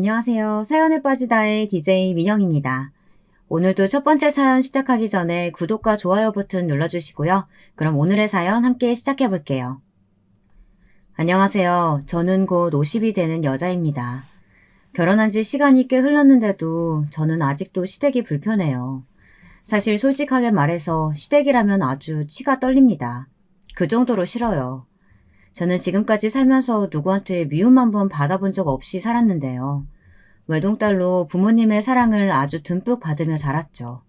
안녕하세요. 사연에 빠지다의 DJ 민영입니다. 오늘도 첫 번째 사연 시작하기 전에 구독과 좋아요 버튼 눌러주시고요. 그럼 오늘의 사연 함께 시작해 볼게요. 안녕하세요. 저는 곧 50이 되는 여자입니다. 결혼한 지 시간이 꽤 흘렀는데도 저는 아직도 시댁이 불편해요. 사실 솔직하게 말해서 시댁이라면 아주 치가 떨립니다. 그 정도로 싫어요. 저는 지금까지 살면서 누구한테 미움 한 번 받아본 적 없이 살았는데요. 외동딸로 부모님의 사랑을 아주 듬뿍 받으며 자랐죠.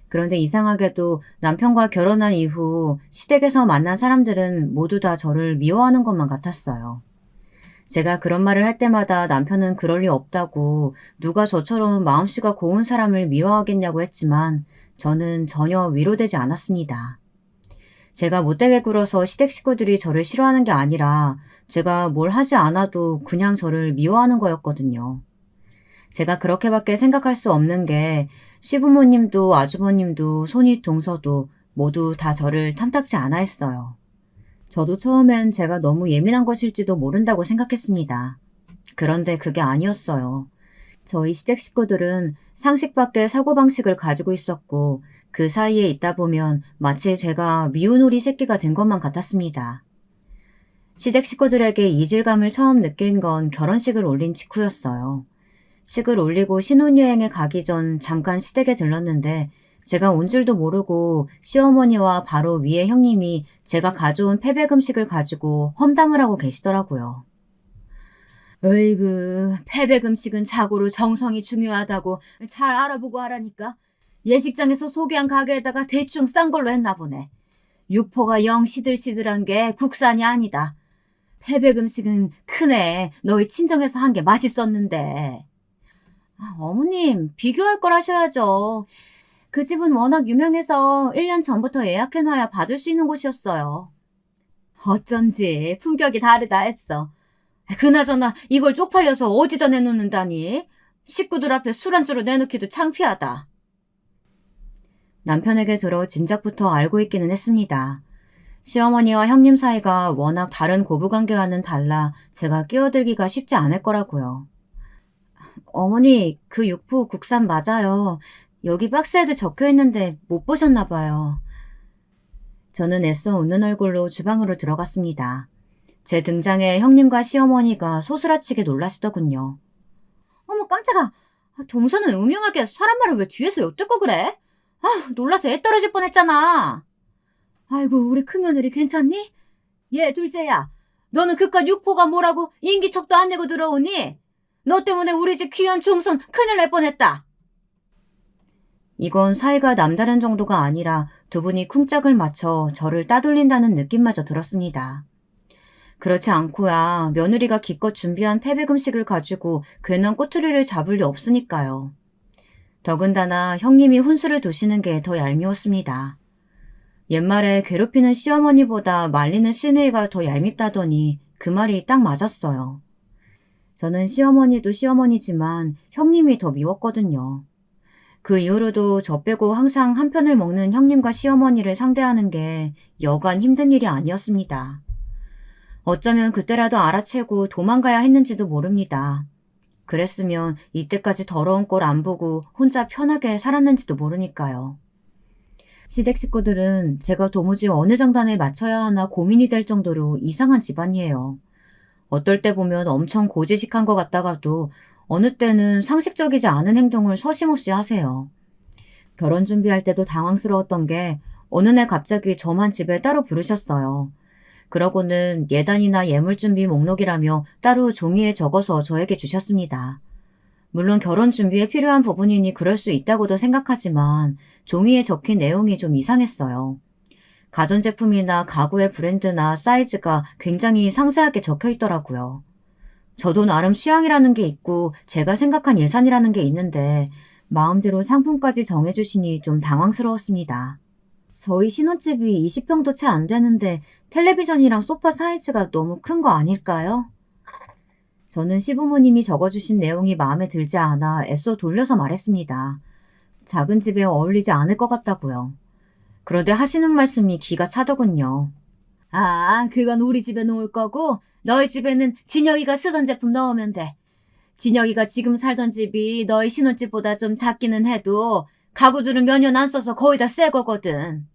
그런데 이상하게도 남편과 결혼한 이후 시댁에서 만난 사람들은 모두 다 저를 미워하는 것만 같았어요. 제가 그런 말을 할 때마다 남편은 그럴 리 없다고 누가 저처럼 마음씨가 고운 사람을 미워하겠냐고 했지만 저는 전혀 위로되지 않았습니다. 제가 못되게 굴어서 시댁 식구들이 저를 싫어하는 게 아니라 제가 뭘 하지 않아도 그냥 저를 미워하는 거였거든요. 제가 그렇게밖에 생각할 수 없는 게 시부모님도 아주버님도 손이 동서도 모두 다 저를 탐탁지 않아 했어요. 저도 처음엔 제가 너무 예민한 것일지도 모른다고 생각했습니다. 그런데 그게 아니었어요. 저희 시댁 식구들은 상식 밖의 사고방식을 가지고 있었고 그 사이에 있다 보면 마치 제가 미운 오리 새끼가 된 것만 같았습니다. 시댁 식구들에게 이질감을 처음 느낀 건 결혼식을 올린 직후였어요. 식을 올리고 신혼여행에 가기 전 잠깐 시댁에 들렀는데 제가 온 줄도 모르고 시어머니와 바로 위에 형님이 제가 가져온 패백 음식을 가지고 험담을 하고 계시더라고요. 어이구, 패백 음식은 자고로 정성이 중요하다고 잘 알아보고 하라니까. 예식장에서 소개한 가게에다가 대충 싼 걸로 했나 보네. 육포가 영 시들시들한 게 국산이 아니다. 패백 음식은 크네. 너희 친정에서 한 게 맛있었는데. 어머님, 비교할 걸 하셔야죠. 그 집은 워낙 유명해서 1년 전부터 예약해놔야 받을 수 있는 곳이었어요. 어쩐지 품격이 다르다 했어. 그나저나 이걸 쪽팔려서 어디다 내놓는다니? 식구들 앞에 술 안주로 내놓기도 창피하다. 남편에게 들어 진작부터 알고 있기는 했습니다. 시어머니와 형님 사이가 워낙 다른 고부관계와는 달라 제가 끼어들기가 쉽지 않을 거라고요. 어머니, 그 육포 국산 맞아요. 여기 박스에도 적혀있는데 못 보셨나 봐요. 저는 애써 웃는 얼굴로 주방으로 들어갔습니다. 제 등장에 형님과 시어머니가 소스라치게 놀라시더군요. 어머 깜짝아. 동서는 음흉하게 사람 말을 왜 뒤에서 엿듣고 그래? 놀라서 애 떨어질 뻔했잖아. 아이고 우리 큰며느리 괜찮니? 얘 둘째야. 너는 그깟 육포가 뭐라고 인기척도 안 내고 들어오니? 너 때문에 우리 집 귀한 종손 큰일 날 뻔했다. 이건 사이가 남다른 정도가 아니라 두 분이 쿵짝을 맞춰 저를 따돌린다는 느낌마저 들었습니다. 그렇지 않고야 며느리가 기껏 준비한 패백 음식을 가지고 괜한 꼬투리를 잡을 리 없으니까요. 더군다나 형님이 훈수를 두시는 게 더 얄미웠습니다. 옛말에 괴롭히는 시어머니보다 말리는 시누이가 더 얄밉다더니 그 말이 딱 맞았어요. 저는 시어머니도 시어머니지만 형님이 더 미웠거든요. 그 이후로도 저 빼고 항상 한 편을 먹는 형님과 시어머니를 상대하는 게 여간 힘든 일이 아니었습니다. 어쩌면 그때라도 알아채고 도망가야 했는지도 모릅니다. 그랬으면 이때까지 더러운 꼴 안 보고 혼자 편하게 살았는지도 모르니까요. 시댁 식구들은 제가 도무지 어느 장단에 맞춰야 하나 고민이 될 정도로 이상한 집안이에요. 어떨 때 보면 엄청 고지식한 것 같다가도 어느 때는 상식적이지 않은 행동을 서심없이 하세요. 결혼 준비할 때도 당황스러웠던 게 어느 날 갑자기 저만 집에 따로 부르셨어요. 그러고는 예단이나 예물준비 목록이라며 따로 종이에 적어서 저에게 주셨습니다. 물론 결혼 준비에 필요한 부분이니 그럴 수 있다고도 생각하지만 종이에 적힌 내용이 좀 이상했어요. 가전제품이나 가구의 브랜드나 사이즈가 굉장히 상세하게 적혀 있더라고요. 저도 나름 취향이라는 게 있고 제가 생각한 예산이라는 게 있는데 마음대로 상품까지 정해주시니 좀 당황스러웠습니다. 저희 신혼집이 20평도 채 안 되는데 텔레비전이랑 소파 사이즈가 너무 큰 거 아닐까요? 저는 시부모님이 적어주신 내용이 마음에 들지 않아 애써 돌려서 말했습니다. 작은 집에 어울리지 않을 것 같다고요. 그런데 하시는 말씀이 기가 차더군요. 그건 우리 집에 놓을 거고 너희 집에는 진혁이가 쓰던 제품 넣으면 돼. 진혁이가 지금 살던 집이 너희 신혼집보다 좀 작기는 해도 가구들은 몇 년 안 써서 거의 다 새 거거든.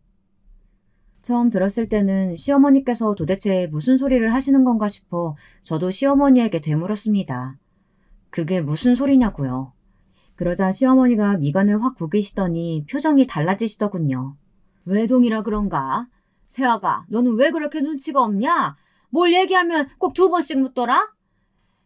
처음 들었을 때는 시어머니께서 도대체 무슨 소리를 하시는 건가 싶어 저도 시어머니에게 되물었습니다. 그게 무슨 소리냐고요. 그러자 시어머니가 미간을 확 구기시더니 표정이 달라지시더군요. 외동이라 그런가? 세아가, 너는 왜 그렇게 눈치가 없냐? 뭘 얘기하면 꼭 2번씩 묻더라?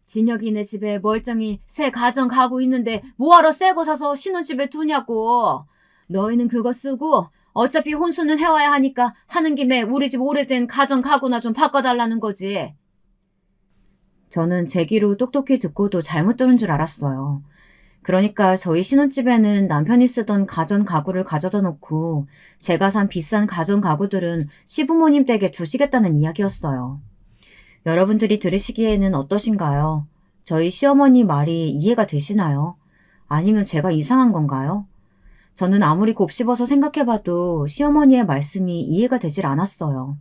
진혁이네 집에 멀쩡히 새 가정 가구 있는데 뭐하러 새 거 사서 신혼집에 두냐고. 너희는 그거 쓰고 어차피 혼수는 해와야 하니까 하는 김에 우리 집 오래된 가정 가구나 좀 바꿔달라는 거지. 저는 제 귀로 똑똑히 듣고도 잘못 들은 줄 알았어요. 그러니까 저희 신혼집에는 남편이 쓰던 가전 가구를 가져다 놓고 제가 산 비싼 가전 가구들은 시부모님 댁에 두시겠다는 이야기였어요. 여러분들이 들으시기에는 어떠신가요? 저희 시어머니 말이 이해가 되시나요? 아니면 제가 이상한 건가요? 저는 아무리 곱씹어서 생각해봐도 시어머니의 말씀이 이해가 되질 않았어요.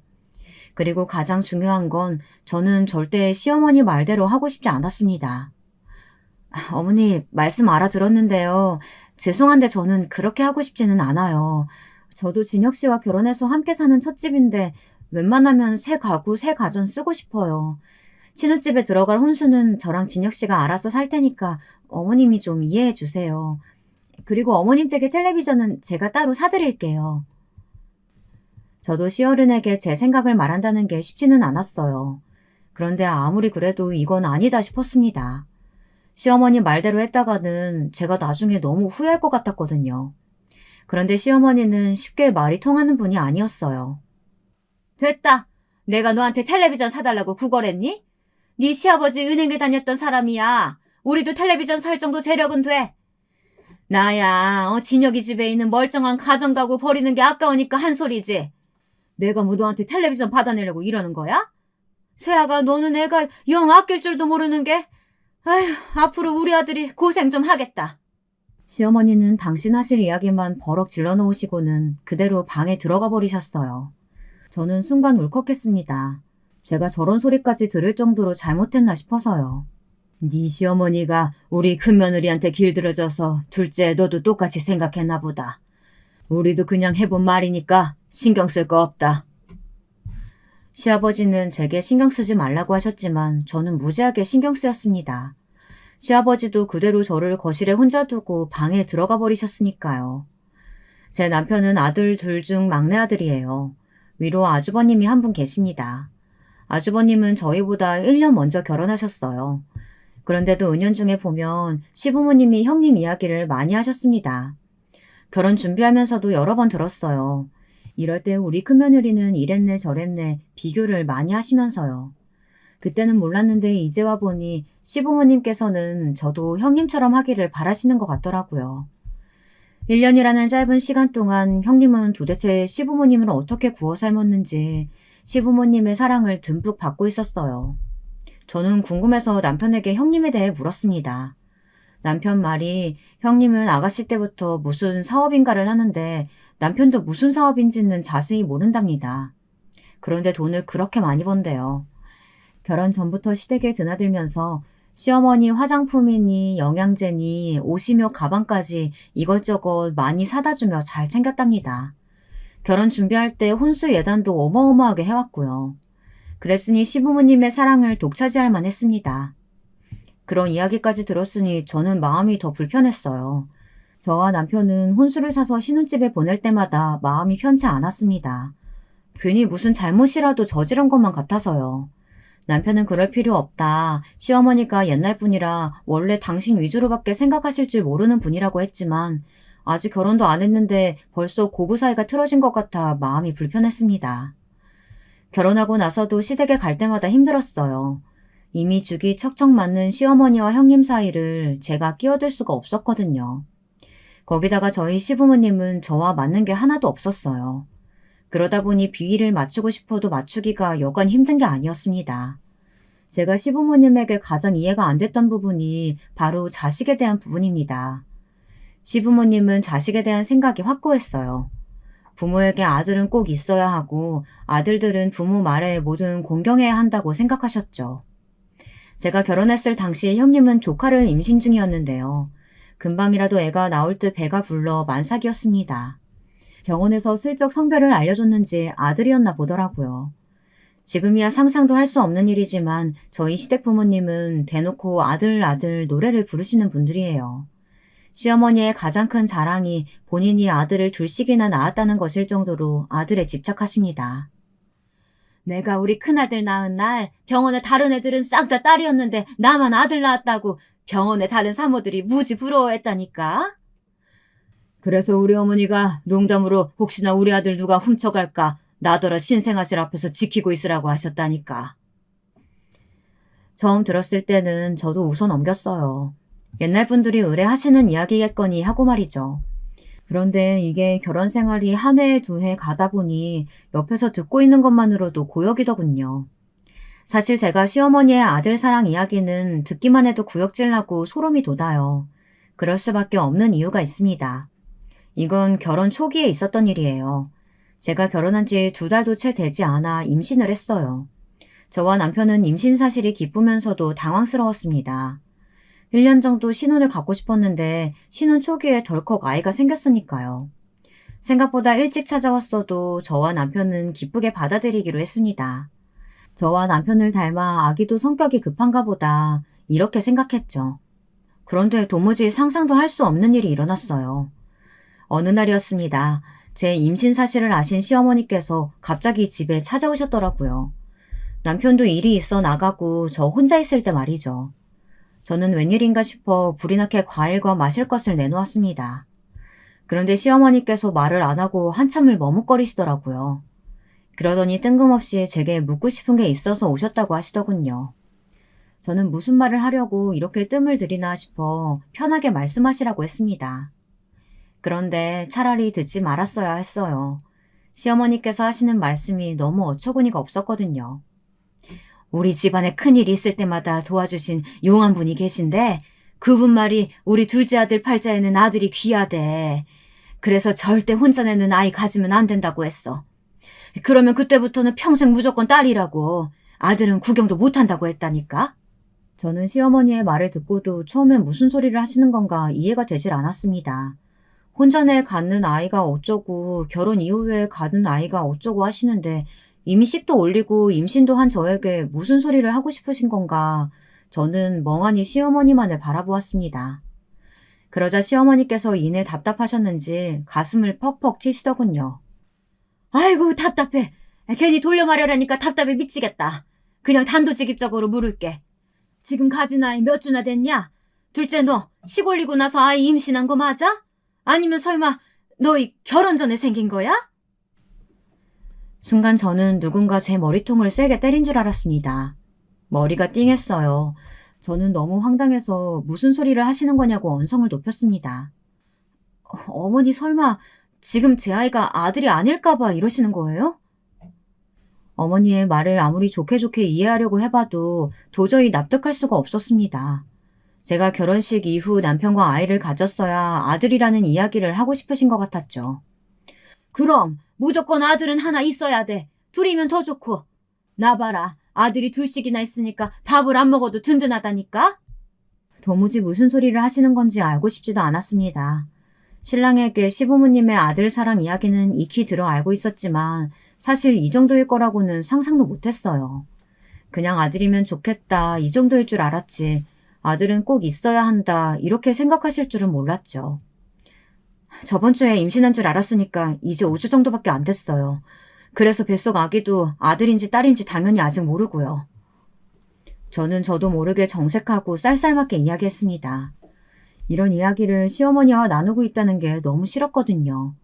그리고 가장 중요한 건 저는 절대 시어머니 말대로 하고 싶지 않았습니다. 어머니, 말씀 알아들었는데요. 죄송한데 저는 그렇게 하고 싶지는 않아요. 저도 진혁 씨와 결혼해서 함께 사는 첫 집인데 웬만하면 새 가구, 새 가전 쓰고 싶어요. 신혼집에 들어갈 혼수는 저랑 진혁 씨가 알아서 살 테니까 어머님이 좀 이해해 주세요. 그리고 어머님 댁의 텔레비전은 제가 따로 사드릴게요. 저도 시어른에게 제 생각을 말한다는 게 쉽지는 않았어요. 그런데 아무리 그래도 이건 아니다 싶었습니다. 시어머니 말대로 했다가는 제가 나중에 너무 후회할 것 같았거든요. 그런데 시어머니는 쉽게 말이 통하는 분이 아니었어요. 됐다. 내가 너한테 텔레비전 사달라고 구걸했니? 네 시아버지 은행에 다녔던 사람이야. 우리도 텔레비전 살 정도 재력은 돼. 나야 진혁이 집에 있는 멀쩡한 가정가구 버리는 게 아까우니까 한 소리지. 내가 뭐 너한테 텔레비전 받아내려고 이러는 거야? 세아가 너는 애가 영 아낄 줄도 모르는 게. 아휴, 앞으로 우리 아들이 고생 좀 하겠다. 시어머니는 당신 하실 이야기만 버럭 질러놓으시고는 그대로 방에 들어가 버리셨어요. 저는 순간 울컥했습니다. 제가 저런 소리까지 들을 정도로 잘못했나 싶어서요. 네 시어머니가 우리 큰며느리한테 길들여져서 둘째 너도 똑같이 생각했나 보다. 우리도 그냥 해본 말이니까 신경 쓸 거 없다. 시아버지는 제게 신경 쓰지 말라고 하셨지만 저는 무지하게 신경 쓰였습니다. 시아버지도 그대로 저를 거실에 혼자 두고 방에 들어가 버리셨으니까요. 제 남편은 아들 둘 중 막내 아들이에요. 위로 아주버님이 한 분 계십니다. 아주버님은 저희보다 1년 먼저 결혼하셨어요. 그런데도 은연중에 보면 시부모님이 형님 이야기를 많이 하셨습니다. 결혼 준비하면서도 여러 번 들었어요. 이럴 때 우리 큰며느리는 이랬네 저랬네 비교를 많이 하시면서요. 그때는 몰랐는데 이제 와 보니 시부모님께서는 저도 형님처럼 하기를 바라시는 것 같더라고요. 1년이라는 짧은 시간 동안 형님은 도대체 시부모님을 어떻게 구워 삶았는지 시부모님의 사랑을 듬뿍 받고 있었어요. 저는 궁금해서 남편에게 형님에 대해 물었습니다. 남편 말이 형님은 아가씨 때부터 무슨 사업인가를 하는데 남편도 무슨 사업인지는 자세히 모른답니다. 그런데 돈을 그렇게 많이 번대요. 결혼 전부터 시댁에 드나들면서 시어머니 화장품이니 영양제니 옷이며 가방까지 이것저것 많이 사다 주며 잘 챙겼답니다. 결혼 준비할 때 혼수 예단도 어마어마하게 해왔고요. 그랬으니 시부모님의 사랑을 독차지할 만했습니다. 그런 이야기까지 들었으니 저는 마음이 더 불편했어요. 저와 남편은 혼수를 사서 신혼집에 보낼 때마다 마음이 편치 않았습니다. 괜히 무슨 잘못이라도 저지른 것만 같아서요. 남편은 그럴 필요 없다. 시어머니가 옛날 분이라 원래 당신 위주로밖에 생각하실 줄 모르는 분이라고 했지만 아직 결혼도 안 했는데 벌써 고부 사이가 틀어진 것 같아 마음이 불편했습니다. 결혼하고 나서도 시댁에 갈 때마다 힘들었어요. 이미 죽이 척척 맞는 시어머니와 형님 사이를 제가 끼어들 수가 없었거든요. 거기다가 저희 시부모님은 저와 맞는 게 하나도 없었어요. 그러다 보니 비위를 맞추고 싶어도 맞추기가 여간 힘든 게 아니었습니다. 제가 시부모님에게 가장 이해가 안 됐던 부분이 바로 자식에 대한 부분입니다. 시부모님은 자식에 대한 생각이 확고했어요. 부모에게 아들은 꼭 있어야 하고 아들들은 부모 말에 뭐든 공경해야 한다고 생각하셨죠. 제가 결혼했을 당시 형님은 조카를 임신 중이었는데요. 금방이라도 애가 나올 듯 배가 불러 만삭이었습니다. 병원에서 슬쩍 성별을 알려줬는지 아들이었나 보더라고요. 지금이야 상상도 할 수 없는 일이지만 저희 시댁 부모님은 대놓고 아들 아들 노래를 부르시는 분들이에요. 시어머니의 가장 큰 자랑이 본인이 아들을 둘씩이나 낳았다는 것일 정도로 아들에 집착하십니다. 내가 우리 큰아들 낳은 날 병원에 다른 애들은 싹 다 딸이었는데 나만 아들 낳았다고 병원에 다른 사모들이 무지 부러워했다니까. 그래서 우리 어머니가 농담으로 혹시나 우리 아들 누가 훔쳐갈까 나더러 신생아실 앞에서 지키고 있으라고 하셨다니까. 처음 들었을 때는 저도 웃어 넘겼어요. 옛날 분들이 의뢰하시는 이야기겠거니 하고 말이죠. 그런데 이게 결혼 생활이 한 해, 두 해 가다 보니 옆에서 듣고 있는 것만으로도 고역이더군요. 사실 제가 시어머니의 아들 사랑 이야기는 듣기만 해도 구역질 나고 소름이 돋아요. 그럴 수밖에 없는 이유가 있습니다. 이건 결혼 초기에 있었던 일이에요. 제가 결혼한 지 2달도 채 되지 않아 임신을 했어요. 저와 남편은 임신 사실이 기쁘면서도 당황스러웠습니다. 1년 정도 신혼을 갖고 싶었는데 신혼 초기에 덜컥 아이가 생겼으니까요. 생각보다 일찍 찾아왔어도 저와 남편은 기쁘게 받아들이기로 했습니다. 저와 남편을 닮아 아기도 성격이 급한가 보다 이렇게 생각했죠. 그런데 도무지 상상도 할 수 없는 일이 일어났어요. 어느 날이었습니다. 제 임신 사실을 아신 시어머니께서 갑자기 집에 찾아오셨더라고요. 남편도 일이 있어 나가고 저 혼자 있을 때 말이죠. 저는 웬일인가 싶어 불이 나게 과일과 마실 것을 내놓았습니다. 그런데 시어머니께서 말을 안 하고 한참을 머뭇거리시더라고요. 그러더니 뜬금없이 제게 묻고 싶은 게 있어서 오셨다고 하시더군요. 저는 무슨 말을 하려고 이렇게 뜸을 들이나 싶어 편하게 말씀하시라고 했습니다. 그런데 차라리 듣지 말았어야 했어요. 시어머니께서 하시는 말씀이 너무 어처구니가 없었거든요. 우리 집안에 큰일이 있을 때마다 도와주신 용한 분이 계신데 그분 말이 우리 둘째 아들 팔자에는 아들이 귀하대. 그래서 절대 혼자 내는 아이 가지면 안 된다고 했어. 그러면 그때부터는 평생 무조건 딸이라고. 아들은 구경도 못한다고 했다니까. 저는 시어머니의 말을 듣고도 처음엔 무슨 소리를 하시는 건가 이해가 되질 않았습니다. 혼자 내 갖는 아이가 어쩌고 결혼 이후에 갖는 아이가 어쩌고 하시는데 임식도 올리고 임신도 한 저에게 무슨 소리를 하고 싶으신 건가 저는 멍하니 시어머니만을 바라보았습니다. 그러자 시어머니께서 이내 답답하셨는지 가슴을 퍽퍽 치시더군요. 아이고 답답해. 괜히 돌려 말하려니까 답답해 미치겠다. 그냥 단도직입적으로 물을게. 지금 가진 아이 몇 주나 됐냐? 둘째 너 시골리고 나서 아이 임신한 거 맞아? 아니면 설마 너희 결혼 전에 생긴 거야? 순간 저는 누군가 제 머리통을 세게 때린 줄 알았습니다. 머리가 띵했어요. 저는 너무 황당해서 무슨 소리를 하시는 거냐고 언성을 높였습니다. 어머니 설마 지금 제 아이가 아들이 아닐까봐 이러시는 거예요? 어머니의 말을 아무리 좋게 좋게 이해하려고 해봐도 도저히 납득할 수가 없었습니다. 제가 결혼식 이후 남편과 아이를 가졌어야 아들이라는 이야기를 하고 싶으신 것 같았죠. 그럼 무조건 아들은 하나 있어야 돼. 둘이면 더 좋고. 나 봐라. 아들이 둘씩이나 있으니까 밥을 안 먹어도 든든하다니까? 도무지 무슨 소리를 하시는 건지 알고 싶지도 않았습니다. 신랑에게 시부모님의 아들 사랑 이야기는 익히 들어 알고 있었지만 사실 이 정도일 거라고는 상상도 못했어요. 그냥 아들이면 좋겠다 이 정도일 줄 알았지 아들은 꼭 있어야 한다 이렇게 생각하실 줄은 몰랐죠. 저번 주에 임신한 줄 알았으니까 이제 5주 정도밖에 안 됐어요. 그래서 뱃속 아기도 아들인지 딸인지 당연히 아직 모르고요. 저는 저도 모르게 정색하고 쌀쌀맞게 이야기했습니다. 이런 이야기를 시어머니와 나누고 있다는 게 너무 싫었거든요.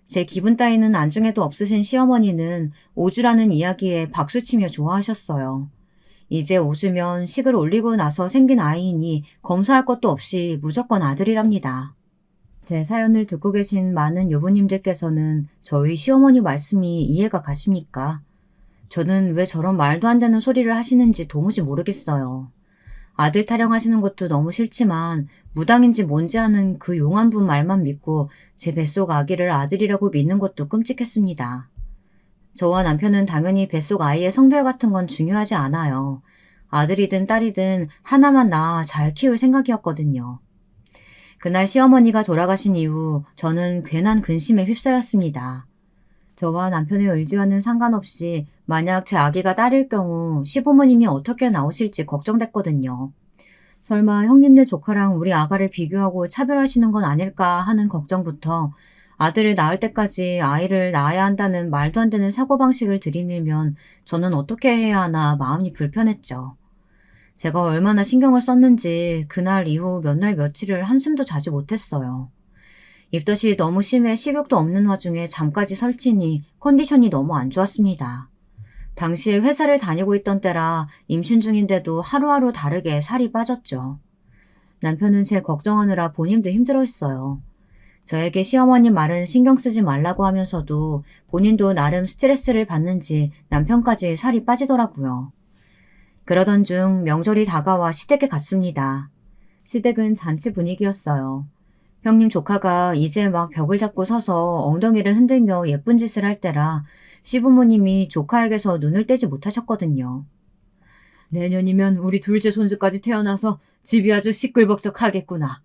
제 기분 따위는 안중에도 없으신 시어머니는 5주라는 이야기에 박수치며 좋아하셨어요. 이제 5주면 식을 올리고 나서 생긴 아이이니 검사할 것도 없이 무조건 아들이랍니다. 제 사연을 듣고 계신 많은 유부님들께서는 저희 시어머니 말씀이 이해가 가십니까? 저는 왜 저런 말도 안 되는 소리를 하시는지 도무지 모르겠어요. 아들 타령하시는 것도 너무 싫지만 무당인지 뭔지 아는 그 용한 분 말만 믿고 제 뱃속 아기를 아들이라고 믿는 것도 끔찍했습니다. 저와 남편은 당연히 뱃속 아이의 성별 같은 건 중요하지 않아요. 아들이든 딸이든 하나만 낳아 잘 키울 생각이었거든요. 그날 시어머니가 돌아가신 이후 저는 괜한 근심에 휩싸였습니다. 저와 남편의 의지와는 상관없이 만약 제 아기가 딸일 경우 시부모님이 어떻게 나오실지 걱정됐거든요. 설마 형님네 조카랑 우리 아가를 비교하고 차별하시는 건 아닐까 하는 걱정부터 아들을 낳을 때까지 아이를 낳아야 한다는 말도 안 되는 사고방식을 들이밀면 저는 어떻게 해야 하나 마음이 불편했죠. 제가 얼마나 신경을 썼는지 그날 이후 몇 날 며칠을 한숨도 자지 못했어요. 입덧이 너무 심해 식욕도 없는 와중에 잠까지 설치니 컨디션이 너무 안 좋았습니다. 당시에 회사를 다니고 있던 때라 임신 중인데도 하루하루 다르게 살이 빠졌죠. 남편은 제 걱정하느라 본인도 힘들어했어요. 저에게 시어머님 말은 신경 쓰지 말라고 하면서도 본인도 나름 스트레스를 받는지 남편까지 살이 빠지더라고요. 그러던 중 명절이 다가와 시댁에 갔습니다. 시댁은 잔치 분위기였어요. 형님 조카가 이제 막 벽을 잡고 서서 엉덩이를 흔들며 예쁜 짓을 할 때라 시부모님이 조카에게서 눈을 떼지 못하셨거든요. 내년이면 우리 둘째 손주까지 태어나서 집이 아주 시끌벅적하겠구나.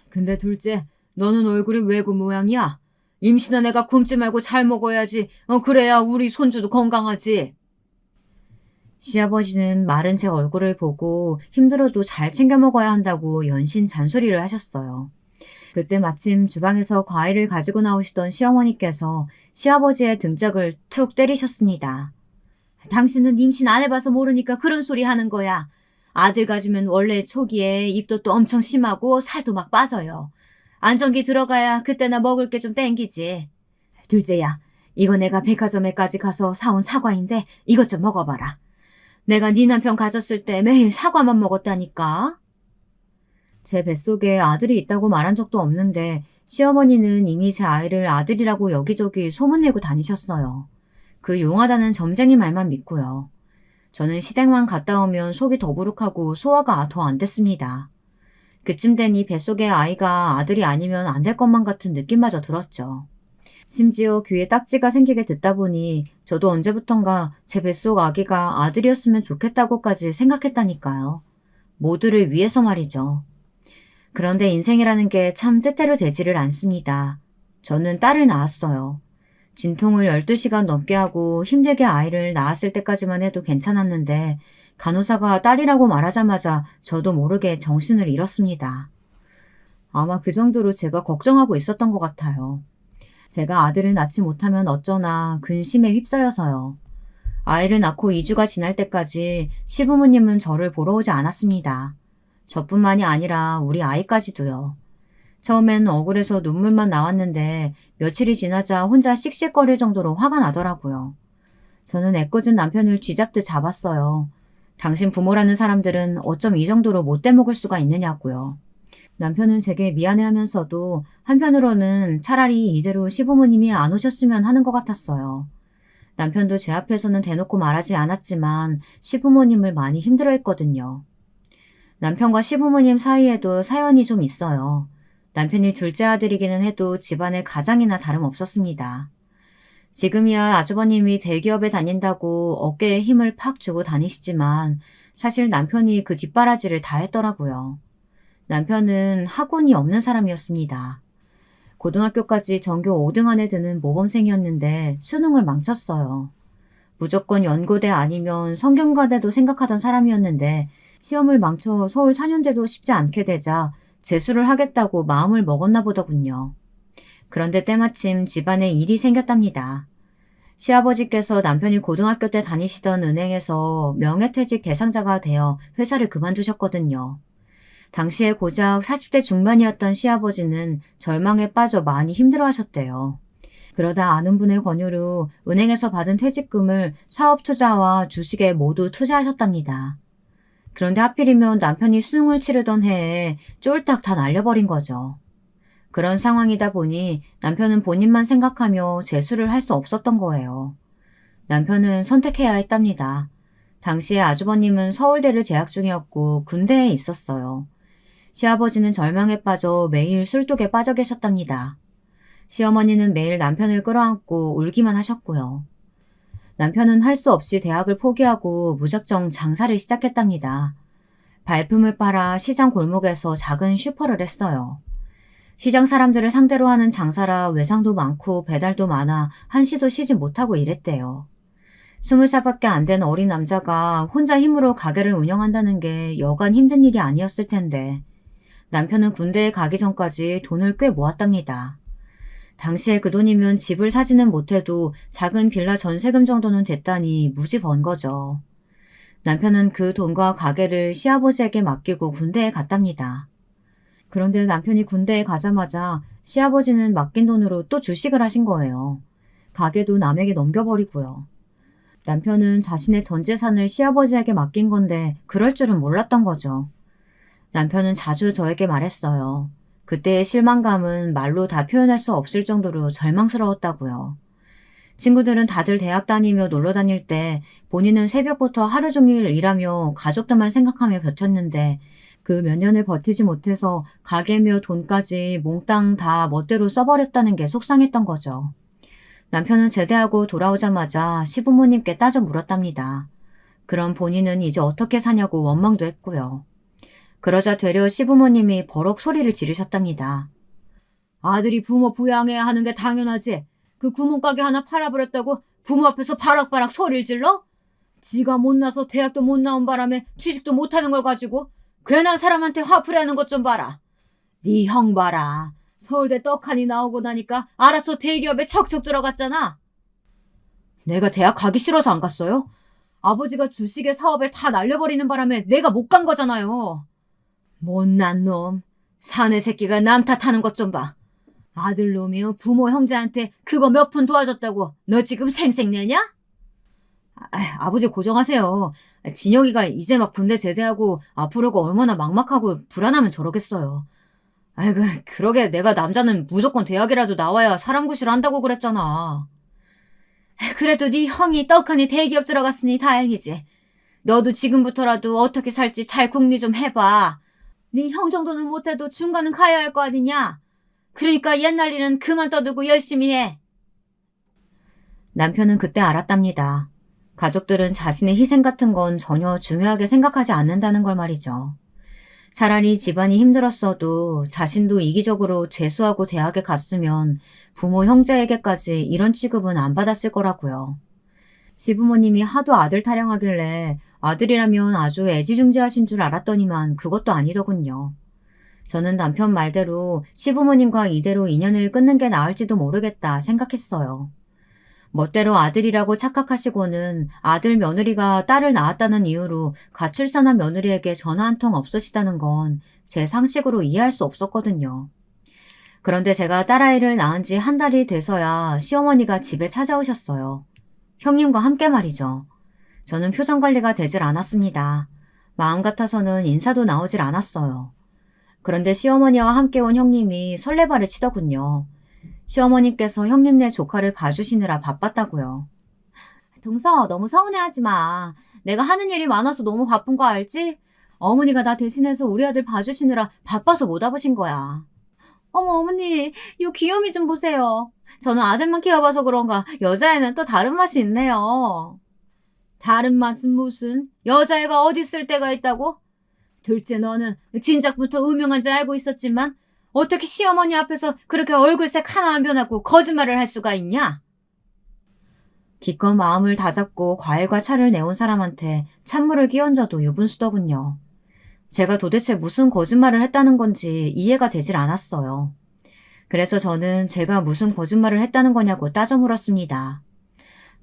근데 둘째, 너는 얼굴이 왜 그 모양이야? 임신한 애가 굶지 말고 잘 먹어야지. 그래야 우리 손주도 건강하지. 시아버지는 마른 제 얼굴을 보고 힘들어도 잘 챙겨 먹어야 한다고 연신 잔소리를 하셨어요. 그때 마침 주방에서 과일을 가지고 나오시던 시어머니께서 시아버지의 등짝을 툭 때리셨습니다. 당신은 임신 안 해봐서 모르니까 그런 소리 하는 거야. 아들 가지면 원래 초기에 입덧도 엄청 심하고 살도 막 빠져요. 안정기 들어가야 그때나 먹을 게 좀 땡기지. 둘째야, 이거 내가 백화점에까지 가서 사온 사과인데 이것 좀 먹어봐라. 내가 네 남편 가졌을 때 매일 사과만 먹었다니까. 제 뱃속에 아들이 있다고 말한 적도 없는데 시어머니는 이미 제 아이를 아들이라고 여기저기 소문내고 다니셨어요. 그 용하다는 점쟁이 말만 믿고요. 저는 시댁만 갔다 오면 속이 더부룩하고 소화가 더 안 됐습니다. 그쯤 되니 뱃속의 아이가 아들이 아니면 안 될 것만 같은 느낌마저 들었죠. 심지어 귀에 딱지가 생기게 듣다 보니 저도 언제부턴가 제 뱃속 아기가 아들이었으면 좋겠다고까지 생각했다니까요. 모두를 위해서 말이죠. 그런데 인생이라는 게 참 뜻대로 되지를 않습니다. 저는 딸을 낳았어요. 진통을 12시간 넘게 하고 힘들게 아이를 낳았을 때까지만 해도 괜찮았는데 간호사가 딸이라고 말하자마자 저도 모르게 정신을 잃었습니다. 아마 그 정도로 제가 걱정하고 있었던 것 같아요. 제가 아들을 낳지 못하면 어쩌나 근심에 휩싸여서요. 아이를 낳고 2주가 지날 때까지 시부모님은 저를 보러 오지 않았습니다. 저뿐만이 아니라 우리 아이까지도요. 처음엔 억울해서 눈물만 나왔는데 며칠이 지나자 혼자 씩씩거릴 정도로 화가 나더라고요. 저는 애꿎은 남편을 쥐잡듯 잡았어요. 당신 부모라는 사람들은 어쩜 이 정도로 못돼 먹을 수가 있느냐고요. 남편은 제게 미안해하면서도 한편으로는 차라리 이대로 시부모님이 안 오셨으면 하는 것 같았어요. 남편도 제 앞에서는 대놓고 말하지 않았지만 시부모님을 많이 힘들어했거든요. 남편과 시부모님 사이에도 사연이 좀 있어요. 남편이 둘째 아들이기는 해도 집안의 가장이나 다름없었습니다. 지금이야 아주버님이 대기업에 다닌다고 어깨에 힘을 팍 주고 다니시지만 사실 남편이 그 뒷바라지를 다 했더라고요. 남편은 학원이 없는 사람이었습니다. 고등학교까지 전교 5등 안에 드는 모범생이었는데 수능을 망쳤어요. 무조건 연고대 아니면 성균관대도 생각하던 사람이었는데 시험을 망쳐 서울 4년제도 쉽지 않게 되자 재수를 하겠다고 마음을 먹었나 보더군요. 그런데 때마침 집안에 일이 생겼답니다. 시아버지께서 남편이 고등학교 때 다니시던 은행에서 명예퇴직 대상자가 되어 회사를 그만두셨거든요. 당시에 고작 40대 중반이었던 시아버지는 절망에 빠져 많이 힘들어하셨대요. 그러다 아는 분의 권유로 은행에서 받은 퇴직금을 사업 투자와 주식에 모두 투자하셨답니다. 그런데 하필이면 남편이 수능을 치르던 해에 쫄딱 다 날려버린 거죠. 그런 상황이다 보니 남편은 본인만 생각하며 재수를 할 수 없었던 거예요. 남편은 선택해야 했답니다. 당시에 아주버님은 서울대를 재학 중이었고 군대에 있었어요. 시아버지는 절망에 빠져 매일 술독에 빠져 계셨답니다. 시어머니는 매일 남편을 끌어안고 울기만 하셨고요. 남편은 할 수 없이 대학을 포기하고 무작정 장사를 시작했답니다. 발품을 팔아 시장 골목에서 작은 슈퍼를 했어요. 시장 사람들을 상대로 하는 장사라 외상도 많고 배달도 많아 한시도 쉬지 못하고 일했대요. 20살밖에 안 된 어린 남자가 혼자 힘으로 가게를 운영한다는 게 여간 힘든 일이 아니었을 텐데 남편은 군대에 가기 전까지 돈을 꽤 모았답니다. 당시에 그 돈이면 집을 사지는 못해도 작은 빌라 전세금 정도는 됐다니 무지 번 거죠. 남편은 그 돈과 가게를 시아버지에게 맡기고 군대에 갔답니다. 그런데 남편이 군대에 가자마자 시아버지는 맡긴 돈으로 또 주식을 하신 거예요. 가게도 남에게 넘겨버리고요. 남편은 자신의 전 재산을 시아버지에게 맡긴 건데 그럴 줄은 몰랐던 거죠. 남편은 자주 저에게 말했어요. 그때의 실망감은 말로 다 표현할 수 없을 정도로 절망스러웠다고요. 친구들은 다들 대학 다니며 놀러 다닐 때 본인은 새벽부터 하루 종일 일하며 가족들만 생각하며 버텼는데 그 몇 년을 버티지 못해서 가게며 돈까지 몽땅 다 멋대로 써버렸다는 게 속상했던 거죠. 남편은 제대하고 돌아오자마자 시부모님께 따져 물었답니다. 그럼 본인은 이제 어떻게 사냐고 원망도 했고요. 그러자 되려 시부모님이 버럭 소리를 지르셨답니다. 아들이 부모 부양해야 하는 게 당연하지. 그 구멍가게 하나 팔아버렸다고 부모 앞에서 바락바락 소리를 질러? 지가 못나서 대학도 못 나온 바람에 취직도 못하는 걸 가지고 괜한 사람한테 화풀이하는 것 좀 봐라. 네 형 봐라. 서울대 떡하니 나오고 나니까 알아서 대기업에 척척 들어갔잖아. 내가 대학 가기 싫어서 안 갔어요? 아버지가 주식의 사업을 다 날려버리는 바람에 내가 못 간 거잖아요. 못난 놈. 사내 새끼가 남 탓하는 것 좀 봐. 아들놈이요 부모 형제한테 그거 몇 푼 도와줬다고 너 지금 생색내냐? 아버지 고정하세요. 진혁이가 이제 막 군대 제대하고 앞으로가 얼마나 막막하고 불안하면 저러겠어요. 아이고 그러게 내가 남자는 무조건 대학이라도 나와야 사람 구실 한다고 그랬잖아. 그래도 네 형이 떡하니 대기업 들어갔으니 다행이지. 너도 지금부터라도 어떻게 살지 잘 궁리 좀 해봐. 네 형 정도는 못해도 중간은 가야 할 거 아니냐. 그러니까 옛날 일은 그만 떠들고 열심히 해. 남편은 그때 알았답니다. 가족들은 자신의 희생 같은 건 전혀 중요하게 생각하지 않는다는 걸 말이죠. 차라리 집안이 힘들었어도 자신도 이기적으로 재수하고 대학에 갔으면 부모 형제에게까지 이런 취급은 안 받았을 거라고요. 시부모님이 하도 아들 타령하길래 아들이라면 아주 애지중지하신 줄 알았더니만 그것도 아니더군요. 저는 남편 말대로 시부모님과 이대로 인연을 끊는 게 나을지도 모르겠다 생각했어요. 멋대로 아들이라고 착각하시고는 아들 며느리가 딸을 낳았다는 이유로 가출산한 며느리에게 전화 한 통 없으시다는 건 제 상식으로 이해할 수 없었거든요. 그런데 제가 딸아이를 낳은 지 한 달이 돼서야 시어머니가 집에 찾아오셨어요. 형님과 함께 말이죠. 저는 표정 관리가 되질 않았습니다. 마음 같아서는 인사도 나오질 않았어요. 그런데 시어머니와 함께 온 형님이 설레발을 치더군요. 시어머니께서 형님네 조카를 봐주시느라 바빴다고요. 동서 너무 서운해하지 마. 내가 하는 일이 많아서 너무 바쁜 거 알지? 어머니가 나 대신해서 우리 아들 봐주시느라 바빠서 못 와보신 거야. 어머 어머니 요 귀요미 좀 보세요. 저는 아들만 키워봐서 그런가 여자애는 또 다른 맛이 있네요. 다른 맛은 무슨? 여자애가 어디 있을 때가 있다고? 둘째 너는 진작부터 음흉한 줄 알고 있었지만 어떻게 시어머니 앞에서 그렇게 얼굴색 하나 안 변하고 거짓말을 할 수가 있냐? 기껏 마음을 다잡고 과일과 차를 내온 사람한테 찬물을 끼얹어도 유분수더군요. 제가 도대체 무슨 거짓말을 했다는 건지 이해가 되질 않았어요. 그래서 저는 제가 무슨 거짓말을 했다는 거냐고 따져 물었습니다.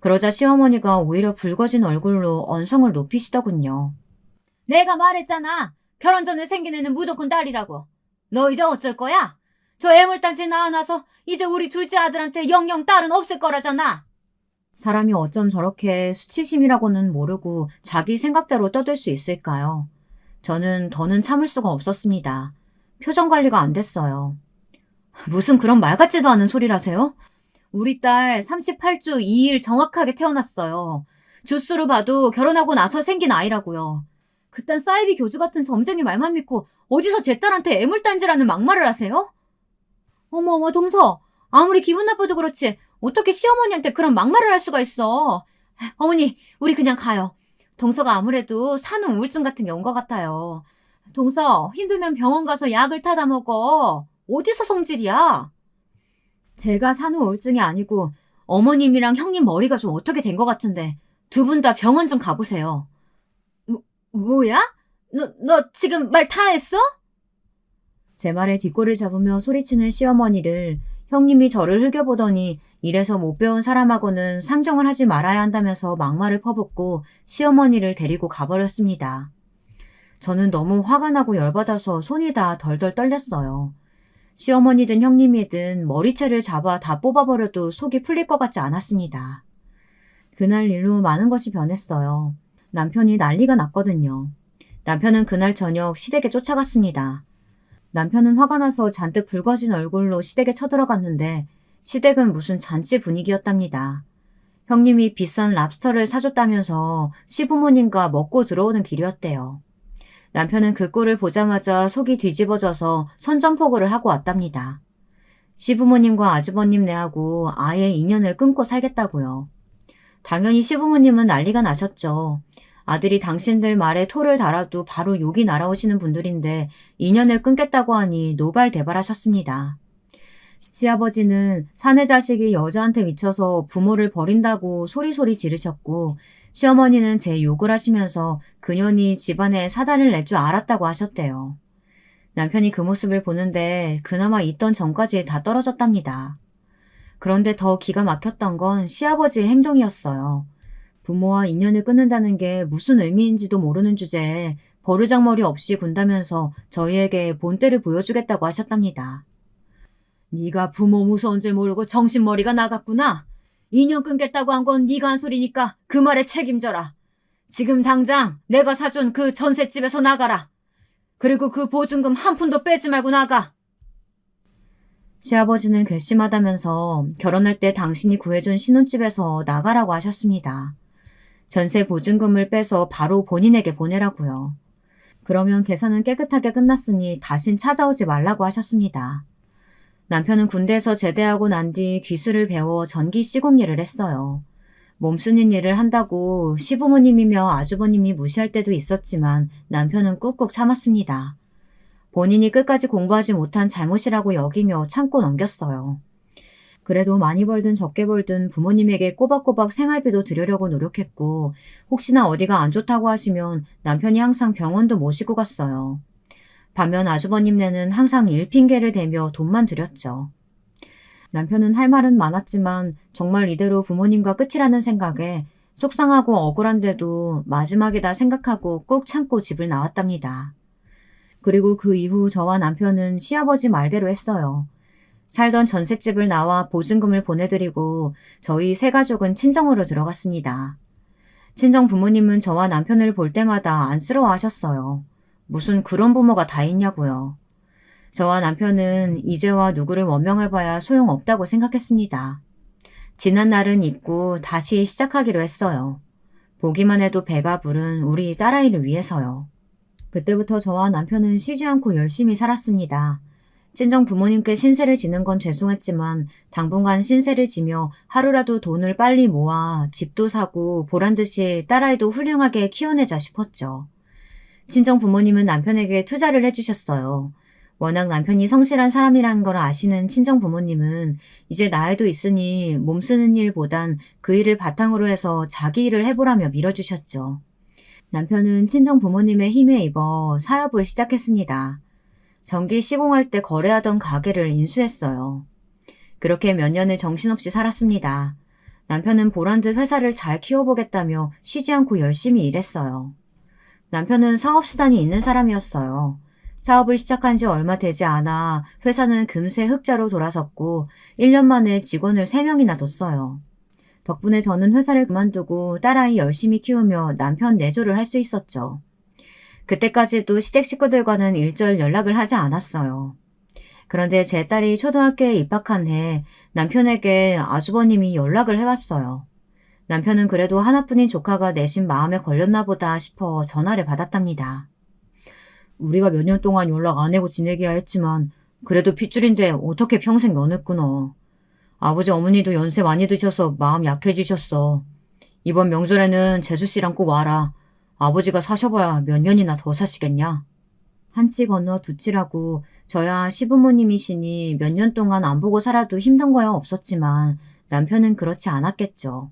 그러자 시어머니가 오히려 붉어진 얼굴로 언성을 높이시더군요. 내가 말했잖아. 결혼 전에 생긴 애는 무조건 딸이라고. 너 이제 어쩔 거야? 저 애물단지 낳아놔서 이제 우리 둘째 아들한테 영영 딸은 없을 거라잖아. 사람이 어쩜 저렇게 수치심이라고는 모르고 자기 생각대로 떠들 수 있을까요? 저는 더는 참을 수가 없었습니다. 표정 관리가 안 됐어요. 무슨 그런 말 같지도 않은 소리라세요? 우리 딸 38주 2일 정확하게 태어났어요. 주수로 봐도 결혼하고 나서 생긴 아이라고요. 그딴 사이비 교주 같은 점쟁이 말만 믿고 어디서 제 딸한테 애물단지라는 막말을 하세요? 어머 동서. 아무리 기분 나빠도 그렇지 어떻게 시어머니한테 그런 막말을 할 수가 있어. 어머니, 우리 그냥 가요. 동서가 아무래도 산후 우울증 같은 게 온 것 같아요. 동서, 힘들면 병원 가서 약을 타다 먹어. 어디서 성질이야? 제가 산후 우울증이 아니고 어머님이랑 형님 머리가 좀 어떻게 된 것 같은데 두 분 다 병원 좀 가보세요. 뭐야? 너 지금 말 다 했어? 제 말에 뒷골을 잡으며 소리치는 시어머니를 형님이 저를 흘겨보더니 이래서 못 배운 사람하고는 상종을 하지 말아야 한다면서 막말을 퍼붓고 시어머니를 데리고 가버렸습니다. 저는 너무 화가 나고 열받아서 손이 다 덜덜 떨렸어요. 시어머니든 형님이든 머리채를 잡아 다 뽑아버려도 속이 풀릴 것 같지 않았습니다. 그날 일로 많은 것이 변했어요. 남편이 난리가 났거든요. 남편은 그날 저녁 시댁에 쫓아갔습니다. 남편은 화가 나서 잔뜩 붉어진 얼굴로 시댁에 쳐들어갔는데 시댁은 무슨 잔치 분위기였답니다. 형님이 비싼 랍스터를 사줬다면서 시부모님과 먹고 들어오는 길이었대요. 남편은 그 꼴을 보자마자 속이 뒤집어져서 선전포고를 하고 왔답니다. 시부모님과 아주버님 네하고 아예 인연을 끊고 살겠다고요. 당연히 시부모님은 난리가 나셨죠. 아들이 당신들 말에 토를 달아도 바로 욕이 날아오시는 분들인데 인연을 끊겠다고 하니 노발대발하셨습니다. 시아버지는 사내 자식이 여자한테 미쳐서 부모를 버린다고 소리소리 지르셨고 시어머니는 제 욕을 하시면서 그년이 집안에 사단을 낼 줄 알았다고 하셨대요. 남편이 그 모습을 보는데 그나마 있던 전까지 다 떨어졌답니다. 그런데 더 기가 막혔던 건 시아버지의 행동이었어요. 부모와 인연을 끊는다는 게 무슨 의미인지도 모르는 주제에 버르장머리 없이 군다면서 저희에게 본때를 보여주겠다고 하셨답니다. 네가 부모 무서운 줄 모르고 정신머리가 나갔구나. 인연 끊겠다고 한 건 네가 한 소리니까 그 말에 책임져라. 지금 당장 내가 사준 그 전셋집에서 나가라. 그리고 그 보증금 한 푼도 빼지 말고 나가. 시아버지는 괘씸하다면서 결혼할 때 당신이 구해준 신혼집에서 나가라고 하셨습니다. 전세 보증금을 빼서 바로 본인에게 보내라고요. 그러면 계산은 깨끗하게 끝났으니 다신 찾아오지 말라고 하셨습니다. 남편은 군대에서 제대하고 난 뒤 기술을 배워 전기 시공 일을 했어요. 몸쓰는 일을 한다고 시부모님이며 아주버님이 무시할 때도 있었지만 남편은 꾹꾹 참았습니다. 본인이 끝까지 공부하지 못한 잘못이라고 여기며 참고 넘겼어요. 그래도 많이 벌든 적게 벌든 부모님에게 꼬박꼬박 생활비도 드리려고 노력했고 혹시나 어디가 안 좋다고 하시면 남편이 항상 병원도 모시고 갔어요. 반면 아주버님네는 항상 일 핑계를 대며 돈만 드렸죠. 남편은 할 말은 많았지만 정말 이대로 부모님과 끝이라는 생각에 속상하고 억울한데도 마지막이다 생각하고 꾹 참고 집을 나왔답니다. 그리고 그 이후 저와 남편은 시아버지 말대로 했어요. 살던 전셋집을 나와 보증금을 보내드리고 저희 세 가족은 친정으로 들어갔습니다. 친정 부모님은 저와 남편을 볼 때마다 안쓰러워하셨어요. 무슨 그런 부모가 다 있냐고요. 저와 남편은 이제와 누구를 원명해봐야 소용없다고 생각했습니다. 지난 날은 잊고 다시 시작하기로 했어요. 보기만 해도 배가 부른 우리 딸아이를 위해서요. 그때부터 저와 남편은 쉬지 않고 열심히 살았습니다. 친정 부모님께 신세를 지는 건 죄송했지만 당분간 신세를 지며 하루라도 돈을 빨리 모아 집도 사고 보란듯이 딸아이도 훌륭하게 키워내자 싶었죠. 친정 부모님은 남편에게 투자를 해주셨어요. 워낙 남편이 성실한 사람이라는 걸 아시는 친정 부모님은 이제 나이도 있으니 몸쓰는 일보단 그 일을 바탕으로 해서 자기 일을 해보라며 밀어주셨죠. 남편은 친정 부모님의 힘에 입어 사업을 시작했습니다. 전기 시공할 때 거래하던 가게를 인수했어요. 그렇게 몇 년을 정신없이 살았습니다. 남편은 보란듯 회사를 잘 키워보겠다며 쉬지 않고 열심히 일했어요. 남편은 사업수단이 있는 사람이었어요. 사업을 시작한 지 얼마 되지 않아 회사는 금세 흑자로 돌아섰고 1년 만에 직원을 3명이나 뒀어요. 덕분에 저는 회사를 그만두고 딸아이 열심히 키우며 남편 내조를 할 수 있었죠. 그때까지도 시댁 식구들과는 일절 연락을 하지 않았어요. 그런데 제 딸이 초등학교에 입학한 해 남편에게 아주버님이 연락을 해왔어요. 남편은 그래도 하나뿐인 조카가 내심 마음에 걸렸나 보다 싶어 전화를 받았답니다. 우리가 몇 년 동안 연락 안 하고 지내기야 했지만 그래도 핏줄인데 어떻게 평생 면을 끊어. 아버지 어머니도 연세 많이 드셔서 마음 약해지셨어. 이번 명절에는 재수씨랑 꼭 와라. 아버지가 사셔봐야 몇 년이나 더 사시겠냐? 한치 건너 두치라고 저야 시부모님이시니 몇 년 동안 안 보고 살아도 힘든 거야 없었지만 남편은 그렇지 않았겠죠.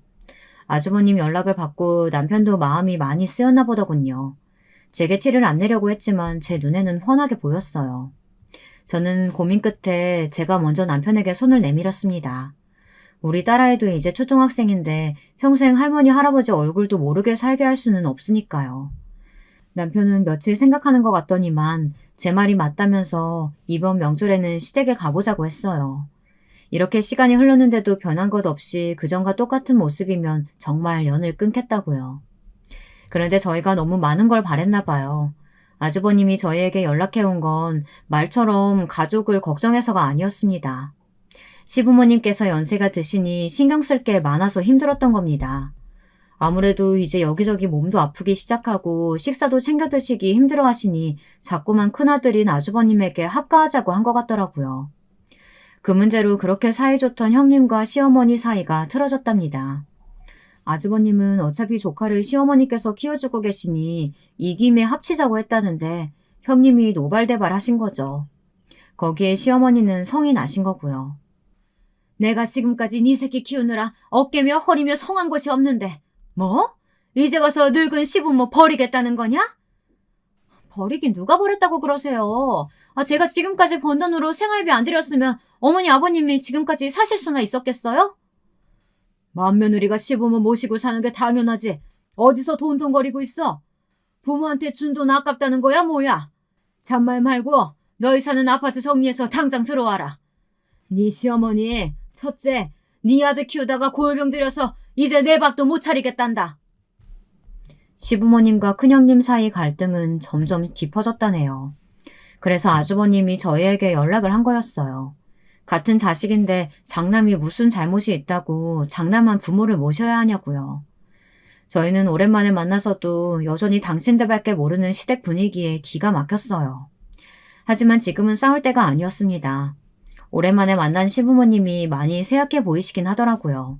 아주버님 연락을 받고 남편도 마음이 많이 쓰였나 보더군요. 제게 티를 안 내려고 했지만 제 눈에는 훤하게 보였어요. 저는 고민 끝에 제가 먼저 남편에게 손을 내밀었습니다. 우리 딸아이도 이제 초등학생인데 평생 할머니 할아버지 얼굴도 모르게 살게 할 수는 없으니까요. 남편은 며칠 생각하는 것 같더니만 제 말이 맞다면서 이번 명절에는 시댁에 가보자고 했어요. 이렇게 시간이 흘렀는데도 변한 것 없이 그전과 똑같은 모습이면 정말 연을 끊겠다고요. 그런데 저희가 너무 많은 걸 바랬나 봐요. 아주버님이 저희에게 연락해온 건 말처럼 가족을 걱정해서가 아니었습니다. 시부모님께서 연세가 드시니 신경 쓸 게 많아서 힘들었던 겁니다. 아무래도 이제 여기저기 몸도 아프기 시작하고 식사도 챙겨 드시기 힘들어 하시니 자꾸만 큰아들인 아주버님에게 합가하자고 한 것 같더라고요. 그 문제로 그렇게 사이좋던 형님과 시어머니 사이가 틀어졌답니다. 아주버님은 어차피 조카를 시어머니께서 키워주고 계시니 이 김에 합치자고 했다는데 형님이 노발대발 하신 거죠. 거기에 시어머니는 성이 나신 거고요. 내가 지금까지 네 새끼 키우느라 어깨며 허리며 성한 곳이 없는데 뭐? 이제 와서 늙은 시부모 버리겠다는 거냐? 버리긴 누가 버렸다고 그러세요. 제가 지금까지 번 돈으로 생활비 안 들였으면 어머니 아버님이 지금까지 사실 수나 있었겠어요? 맏며느리가 시부모 모시고 사는 게 당연하지. 어디서 돈돈거리고 있어? 부모한테 준 돈 아깝다는 거야 뭐야? 잔말 말고 너희 사는 아파트 정리해서 당장 들어와라. 네 시어머니 첫째 네 아들 키우다가 골병 들여서 이제 내 밥도 못 차리겠단다. 시부모님과 큰형님 사이 갈등은 점점 깊어졌다네요. 그래서 아주버님이 저희에게 연락을 한 거였어요. 같은 자식인데 장남이 무슨 잘못이 있다고 장남한 부모를 모셔야 하냐고요. 저희는 오랜만에 만나서도 여전히 당신들밖에 모르는 시댁 분위기에 기가 막혔어요. 하지만 지금은 싸울 때가 아니었습니다. 오랜만에 만난 시부모님이 많이 쇠약해 보이시긴 하더라고요.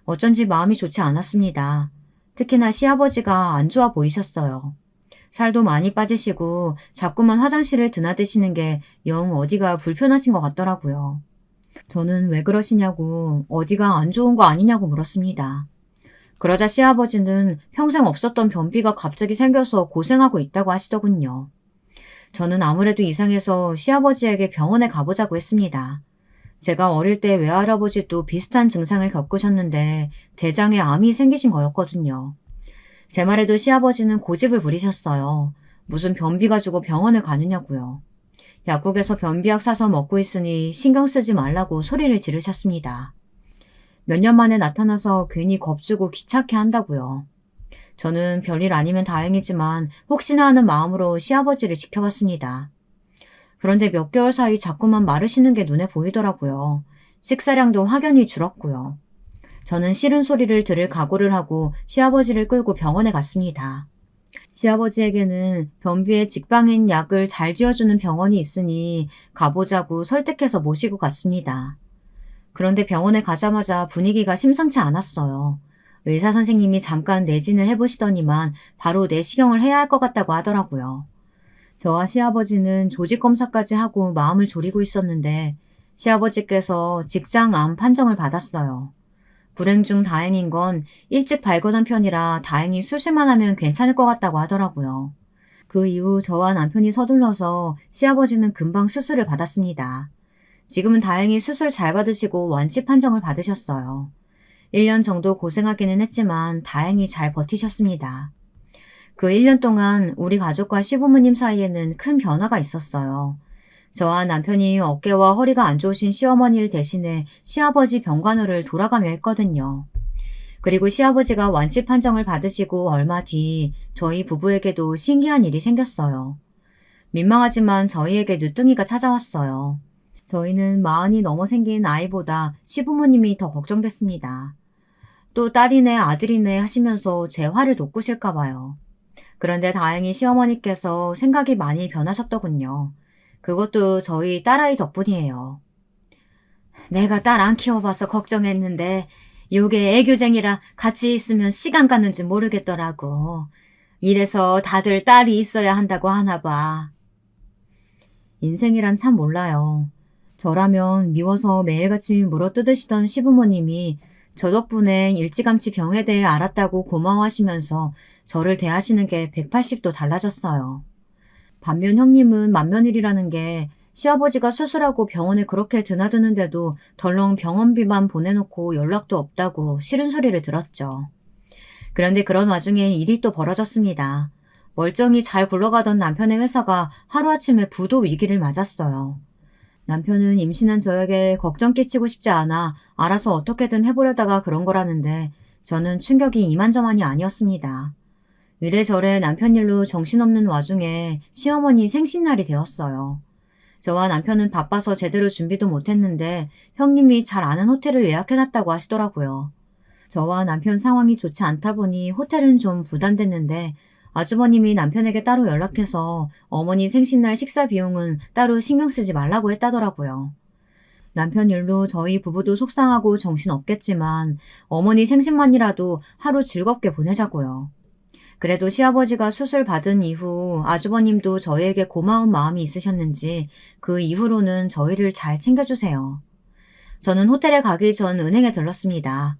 어쩐지 마음이 좋지 않았습니다. 특히나 시아버지가 안 좋아 보이셨어요. 살도 많이 빠지시고 자꾸만 화장실을 드나드시는 게 영 어디가 불편하신 것 같더라고요. 저는 왜 그러시냐고 어디가 안 좋은 거 아니냐고 물었습니다. 그러자 시아버지는 평생 없었던 변비가 갑자기 생겨서 고생하고 있다고 하시더군요. 저는 아무래도 이상해서 시아버지에게 병원에 가보자고 했습니다. 제가 어릴 때 외할아버지도 비슷한 증상을 겪으셨는데 대장에 암이 생기신 거였거든요. 제 말에도 시아버지는 고집을 부리셨어요. 무슨 변비가 주고 병원을 가느냐고요. 약국에서 변비약 사서 먹고 있으니 신경 쓰지 말라고 소리를 지르셨습니다. 몇 년 만에 나타나서 괜히 겁주고 귀찮게 한다고요. 저는 별일 아니면 다행이지만 혹시나 하는 마음으로 시아버지를 지켜봤습니다. 그런데 몇 개월 사이 자꾸만 마르시는 게 눈에 보이더라고요. 식사량도 확연히 줄었고요. 저는 싫은 소리를 들을 각오를 하고 시아버지를 끌고 병원에 갔습니다. 시아버지에게는 변비에 직방인 약을 잘 지어주는 병원이 있으니 가보자고 설득해서 모시고 갔습니다. 그런데 병원에 가자마자 분위기가 심상치 않았어요. 의사 선생님이 잠깐 내진을 해보시더니만 바로 내시경을 해야 할 것 같다고 하더라고요. 저와 시아버지는 조직검사까지 하고 마음을 졸이고 있었는데 시아버지께서 직장암 판정을 받았어요. 불행 중 다행인 건 일찍 발견한 편이라 다행히 수술만 하면 괜찮을 것 같다고 하더라고요. 그 이후 저와 남편이 서둘러서 시아버지는 금방 수술을 받았습니다. 지금은 다행히 수술 잘 받으시고 완치 판정을 받으셨어요. 1년 정도 고생하기는 했지만 다행히 잘 버티셨습니다. 그 1년 동안 우리 가족과 시부모님 사이에는 큰 변화가 있었어요. 저와 남편이 어깨와 허리가 안 좋으신 시어머니를 대신해 시아버지 병간호를 돌아가며 했거든요. 그리고 시아버지가 완치 판정을 받으시고 얼마 뒤 저희 부부에게도 신기한 일이 생겼어요. 민망하지만 저희에게 늦둥이가 찾아왔어요. 저희는 40이 넘어 생긴 아이보다 시부모님이 더 걱정됐습니다. 또 딸이네 아들이네 하시면서 제 화를 돋구실까 봐요. 그런데 다행히 시어머니께서 생각이 많이 변하셨더군요. 그것도 저희 딸아이 덕분이에요. 내가 딸 안 키워봐서 걱정했는데 요게 애교쟁이라 같이 있으면 시간 가는지 모르겠더라고. 이래서 다들 딸이 있어야 한다고 하나 봐. 인생이란 참 몰라요. 저라면 미워서 매일같이 물어뜯으시던 시부모님이 저 덕분에 일찌감치 병에 대해 알았다고 고마워하시면서 저를 대하시는 게 180도 달라졌어요. 반면 형님은 만면일이라는 게 시아버지가 수술하고 병원에 그렇게 드나드는데도 덜렁 병원비만 보내놓고 연락도 없다고 싫은 소리를 들었죠. 그런데 그런 와중에 일이 또 벌어졌습니다. 멀쩡히 잘 굴러가던 남편의 회사가 하루아침에 부도 위기를 맞았어요. 남편은 임신한 저에게 걱정 끼치고 싶지 않아 알아서 어떻게든 해보려다가 그런 거라는데 저는 충격이 이만저만이 아니었습니다. 이래저래 남편 일로 정신없는 와중에 시어머니 생신날이 되었어요. 저와 남편은 바빠서 제대로 준비도 못했는데 형님이 잘 아는 호텔을 예약해놨다고 하시더라고요. 저와 남편 상황이 좋지 않다 보니 호텔은 좀 부담됐는데 아주버님이 남편에게 따로 연락해서 어머니 생신날 식사 비용은 따로 신경 쓰지 말라고 했다더라고요. 남편 일로 저희 부부도 속상하고 정신없겠지만 어머니 생신만이라도 하루 즐겁게 보내자고요. 그래도 시아버지가 수술 받은 이후 아주버님도 저희에게 고마운 마음이 있으셨는지 그 이후로는 저희를 잘 챙겨주세요. 저는 호텔에 가기 전 은행에 들렀습니다.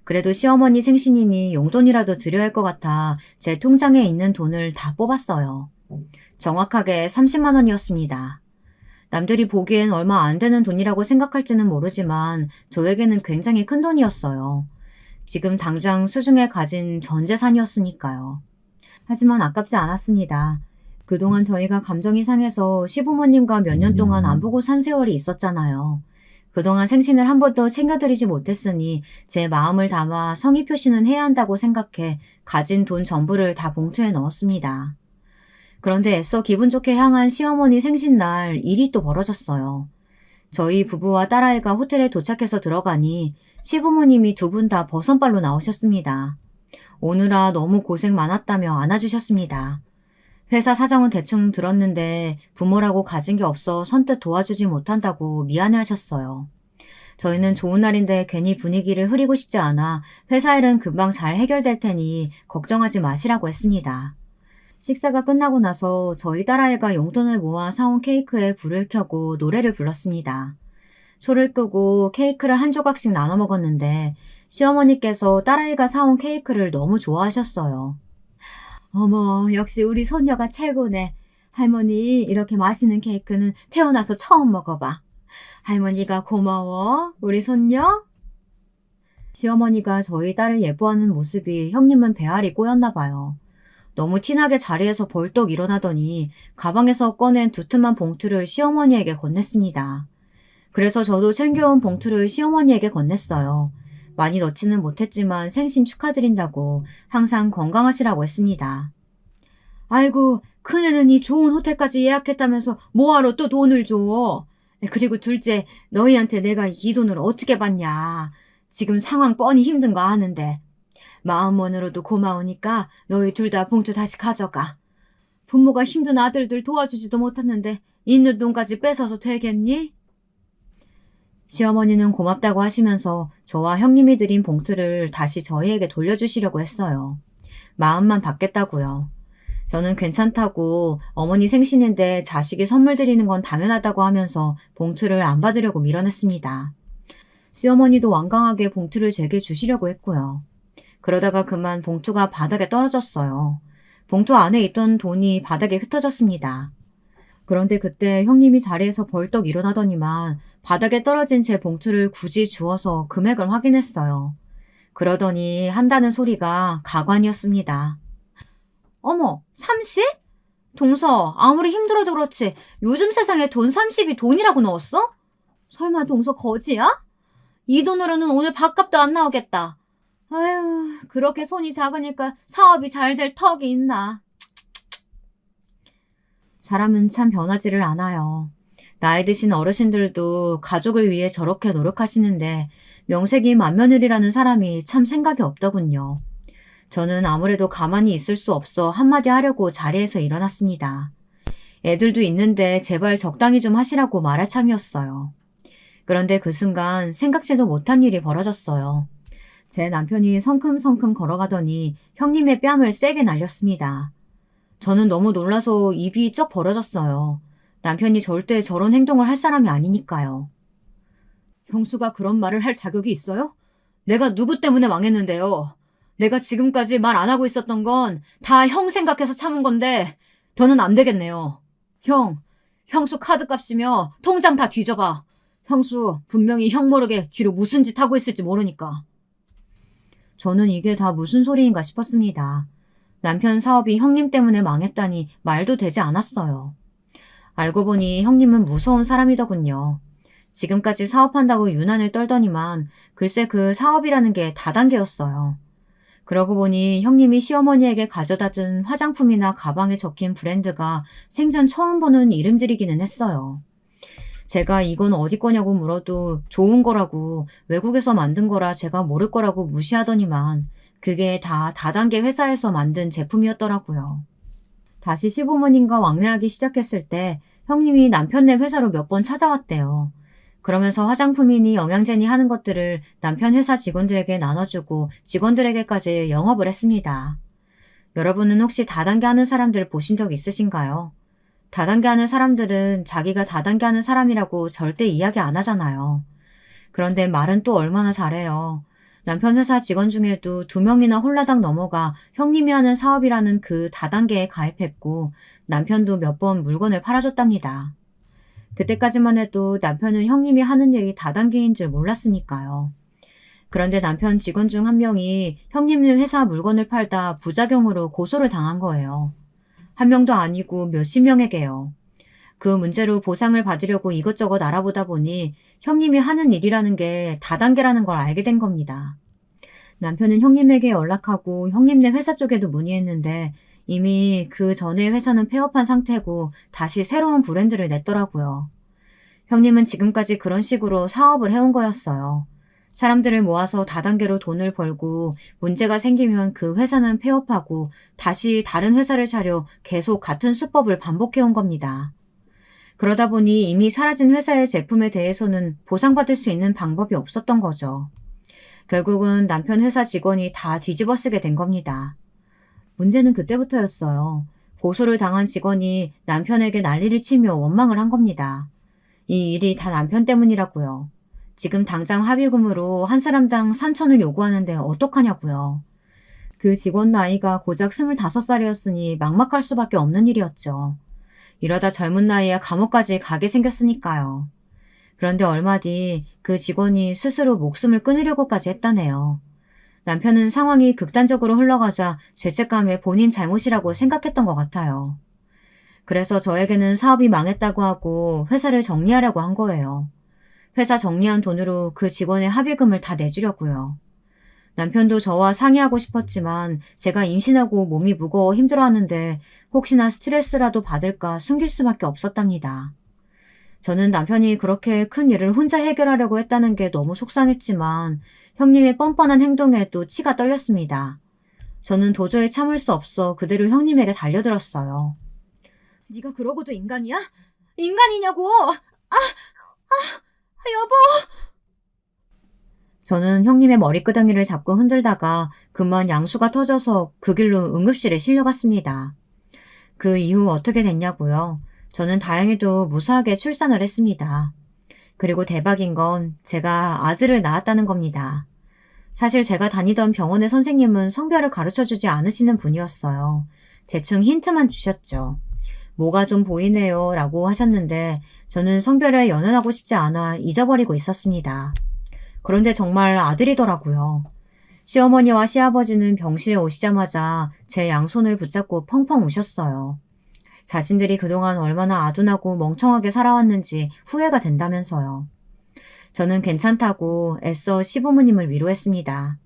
그래도 시어머니 생신이니 용돈이라도 드려야 할 것 같아 제 통장에 있는 돈을 다 뽑았어요. 정확하게 30만 원이었습니다. 남들이 보기엔 얼마 안 되는 돈이라고 생각할지는 모르지만 저에게는 굉장히 큰 돈이었어요. 지금 당장 수중에 가진 전 재산이었으니까요. 하지만 아깝지 않았습니다. 그동안 저희가 감정이 상해서 시부모님과 몇 년 동안 안 보고 산 세월이 있었잖아요. 그동안 생신을 한 번도 챙겨드리지 못했으니 제 마음을 담아 성의 표시는 해야 한다고 생각해 가진 돈 전부를 다 봉투에 넣었습니다. 그런데 애써 기분 좋게 향한 시어머니 생신날 일이 또 벌어졌어요. 저희 부부와 딸아이가 호텔에 도착해서 들어가니 시부모님이 두 분 다 버선발로 나오셨습니다. 오느라 너무 고생 많았다며 안아주셨습니다. 회사 사정은 대충 들었는데 부모라고 가진 게 없어 선뜻 도와주지 못한다고 미안해하셨어요. 저희는 좋은 날인데 괜히 분위기를 흐리고 싶지 않아 회사 일은 금방 잘 해결될 테니 걱정하지 마시라고 했습니다. 식사가 끝나고 나서 저희 딸아이가 용돈을 모아 사온 케이크에 불을 켜고 노래를 불렀습니다. 초를 끄고 케이크를 한 조각씩 나눠 먹었는데 시어머니께서 딸아이가 사온 케이크를 너무 좋아하셨어요. 어머, 역시 우리 손녀가 최고네. 할머니, 이렇게 맛있는 케이크는 태어나서 처음 먹어봐. 할머니가 고마워, 우리 손녀. 시어머니가 저희 딸을 예뻐하는 모습이 형님은 배알이 꼬였나 봐요. 너무 티나게 자리에서 벌떡 일어나더니 가방에서 꺼낸 두툼한 봉투를 시어머니에게 건넸습니다. 그래서 저도 챙겨온 봉투를 시어머니에게 건넸어요. 많이 넣지는 못했지만 생신 축하드린다고 항상 건강하시라고 했습니다. 아이고, 큰애는 이 좋은 호텔까지 예약했다면서 뭐하러 또 돈을 줘. 그리고 둘째, 너희한테 내가 이 돈을 어떻게 받냐. 지금 상황 뻔히 힘든 거 아는데. 마음만으로도 고마우니까 너희 둘 다 봉투 다시 가져가. 부모가 힘든 아들들 도와주지도 못했는데 있는 돈까지 뺏어서 되겠니? 시어머니는 고맙다고 하시면서 저와 형님이 드린 봉투를 다시 저희에게 돌려주시려고 했어요. 마음만 받겠다고요. 저는 괜찮다고 어머니 생신인데 자식이 선물 드리는 건 당연하다고 하면서 봉투를 안 받으려고 밀어냈습니다. 시어머니도 완강하게 봉투를 제게 주시려고 했고요. 그러다가 그만 봉투가 바닥에 떨어졌어요. 봉투 안에 있던 돈이 바닥에 흩어졌습니다. 그런데 그때 형님이 자리에서 벌떡 일어나더니만 바닥에 떨어진 제 봉투를 굳이 주워서 금액을 확인했어요. 그러더니 한다는 소리가 가관이었습니다. 어머, 30? 동서, 아무리 힘들어도 그렇지 요즘 세상에 돈 30이 돈이라고 넣었어? 설마 동서 거지야? 이 돈으로는 오늘 밥값도 안 나오겠다. 아휴, 그렇게 손이 작으니까 사업이 잘 될 턱이 있나. 사람은 참 변하지를 않아요. 나이 드신 어르신들도 가족을 위해 저렇게 노력하시는데 명색이 만며느리라는 사람이 참 생각이 없더군요. 저는 아무래도 가만히 있을 수 없어 한마디 하려고 자리에서 일어났습니다. 애들도 있는데 제발 적당히 좀 하시라고 말할 참이었어요. 그런데 그 순간 생각지도 못한 일이 벌어졌어요. 제 남편이 성큼성큼 걸어가더니 형님의 뺨을 세게 날렸습니다. 저는 너무 놀라서 입이 쩍 벌어졌어요. 남편이 절대 저런 행동을 할 사람이 아니니까요. 형수가 그런 말을 할 자격이 있어요? 내가 누구 때문에 망했는데요. 내가 지금까지 말 안 하고 있었던 건 다 형 생각해서 참은 건데 더는 안 되겠네요. 형수 카드값이며 통장 다 뒤져봐. 형수 분명히 형 모르게 뒤로 무슨 짓 하고 있을지 모르니까. 저는 이게 다 무슨 소리인가 싶었습니다. 남편 사업이 형님 때문에 망했다니 말도 되지 않았어요. 알고 보니 형님은 무서운 사람이더군요. 지금까지 사업한다고 유난을 떨더니만 글쎄 그 사업이라는 게 다단계였어요. 그러고 보니 형님이 시어머니에게 가져다 준 화장품이나 가방에 적힌 브랜드가 생전 처음 보는 이름들이기는 했어요. 제가 이건 어디 거냐고 물어도 좋은 거라고 외국에서 만든 거라 제가 모를 거라고 무시하더니만 그게 다 다단계 회사에서 만든 제품이었더라고요. 다시 시부모님과 왕래하기 시작했을 때 형님이 남편네 회사로 몇 번 찾아왔대요. 그러면서 화장품이니 영양제니 하는 것들을 남편 회사 직원들에게 나눠주고 직원들에게까지 영업을 했습니다. 여러분은 혹시 다단계 하는 사람들 보신 적 있으신가요? 다단계 하는 사람들은 자기가 다단계 하는 사람이라고 절대 이야기 안 하잖아요. 그런데 말은 또 얼마나 잘해요. 남편 회사 직원 중에도 2명이나 홀라당 넘어가 형님이 하는 사업이라는 그 다단계에 가입했고 남편도 몇 번 물건을 팔아줬답니다. 그때까지만 해도 남편은 형님이 하는 일이 다단계인 줄 몰랐으니까요. 그런데 남편 직원 중 한 명이 형님네 회사 물건을 팔다 부작용으로 고소를 당한 거예요. 한 명도 아니고 몇십 명에게요. 그 문제로 보상을 받으려고 이것저것 알아보다 보니 형님이 하는 일이라는 게 다단계라는 걸 알게 된 겁니다. 남편은 형님에게 연락하고 형님네 회사 쪽에도 문의했는데 이미 그 전에 회사는 폐업한 상태고 다시 새로운 브랜드를 냈더라고요. 형님은 지금까지 그런 식으로 사업을 해온 거였어요. 사람들을 모아서 다단계로 돈을 벌고 문제가 생기면 그 회사는 폐업하고 다시 다른 회사를 차려 계속 같은 수법을 반복해온 겁니다. 그러다 보니 이미 사라진 회사의 제품에 대해서는 보상받을 수 있는 방법이 없었던 거죠. 결국은 남편 회사 직원이 다 뒤집어 쓰게 된 겁니다. 문제는 그때부터였어요. 고소를 당한 직원이 남편에게 난리를 치며 원망을 한 겁니다. 이 일이 다 남편 때문이라고요. 지금 당장 합의금으로 한 사람당 3,000을 요구하는데 어떡하냐고요. 그 직원 나이가 고작 25살이었으니 막막할 수밖에 없는 일이었죠. 이러다 젊은 나이에 감옥까지 가게 생겼으니까요. 그런데 얼마 뒤 그 직원이 스스로 목숨을 끊으려고까지 했다네요. 남편은 상황이 극단적으로 흘러가자 죄책감에 본인 잘못이라고 생각했던 것 같아요. 그래서 저에게는 사업이 망했다고 하고 회사를 정리하라고 한 거예요. 회사 정리한 돈으로 그 직원의 합의금을 다 내주려고요. 남편도 저와 상의하고 싶었지만 제가 임신하고 몸이 무거워 힘들어하는데 혹시나 스트레스라도 받을까 숨길 수밖에 없었답니다. 저는 남편이 그렇게 큰 일을 혼자 해결하려고 했다는 게 너무 속상했지만 형님의 뻔뻔한 행동에 또 치가 떨렸습니다. 저는 도저히 참을 수 없어 그대로 형님에게 달려들었어요. 네가 그러고도 인간이야? 인간이냐고! 여보! 저는 형님의 머리끄덩이를 잡고 흔들다가 그만 양수가 터져서 그 길로 응급실에 실려갔습니다. 그 이후 어떻게 됐냐고요? 저는 다행히도 무사하게 출산을 했습니다. 그리고 대박인 건 제가 아들을 낳았다는 겁니다. 사실 제가 다니던 병원의 선생님은 성별을 가르쳐주지 않으시는 분이었어요. 대충 힌트만 주셨죠. 뭐가 좀 보이네요 라고 하셨는데 저는 성별에 연연하고 싶지 않아 잊어버리고 있었습니다. 그런데 정말 아들이더라고요. 시어머니와 시아버지는 병실에 오시자마자 제 양손을 붙잡고 펑펑 우셨어요. 자신들이 그동안 얼마나 아둔하고 멍청하게 살아왔는지 후회가 된다면서요. 저는 괜찮다고 애써 시부모님을 위로했습니다.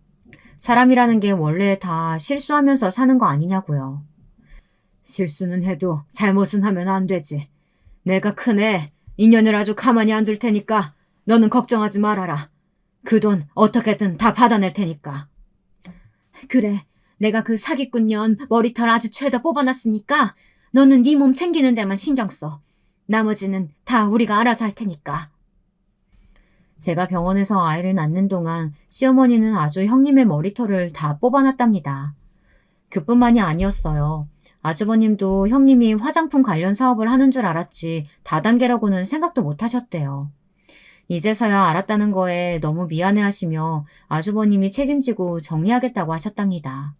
사람이라는 게 원래 다 실수하면서 사는 거 아니냐고요. 실수는 해도 잘못은 하면 안 되지. 내가 크네. 인연을 아주 가만히 안 둘 테니까 너는 걱정하지 말아라. 그 돈 어떻게든 다 받아낼 테니까. 그래. 내가 그 사기꾼년 머리털 아주 죄다 뽑아놨으니까 너는 네 몸 챙기는 데만 신경 써. 나머지는 다 우리가 알아서 할 테니까. 제가 병원에서 아이를 낳는 동안 시어머니는 아주 형님의 머리털을 다 뽑아놨답니다. 그뿐만이 아니었어요. 아주버님도 형님이 화장품 관련 사업을 하는 줄 알았지 다단계라고는 생각도 못 하셨대요. 이제서야 알았다는 거에 너무 미안해하시며 아주버님이 책임지고 정리하겠다고 하셨답니다.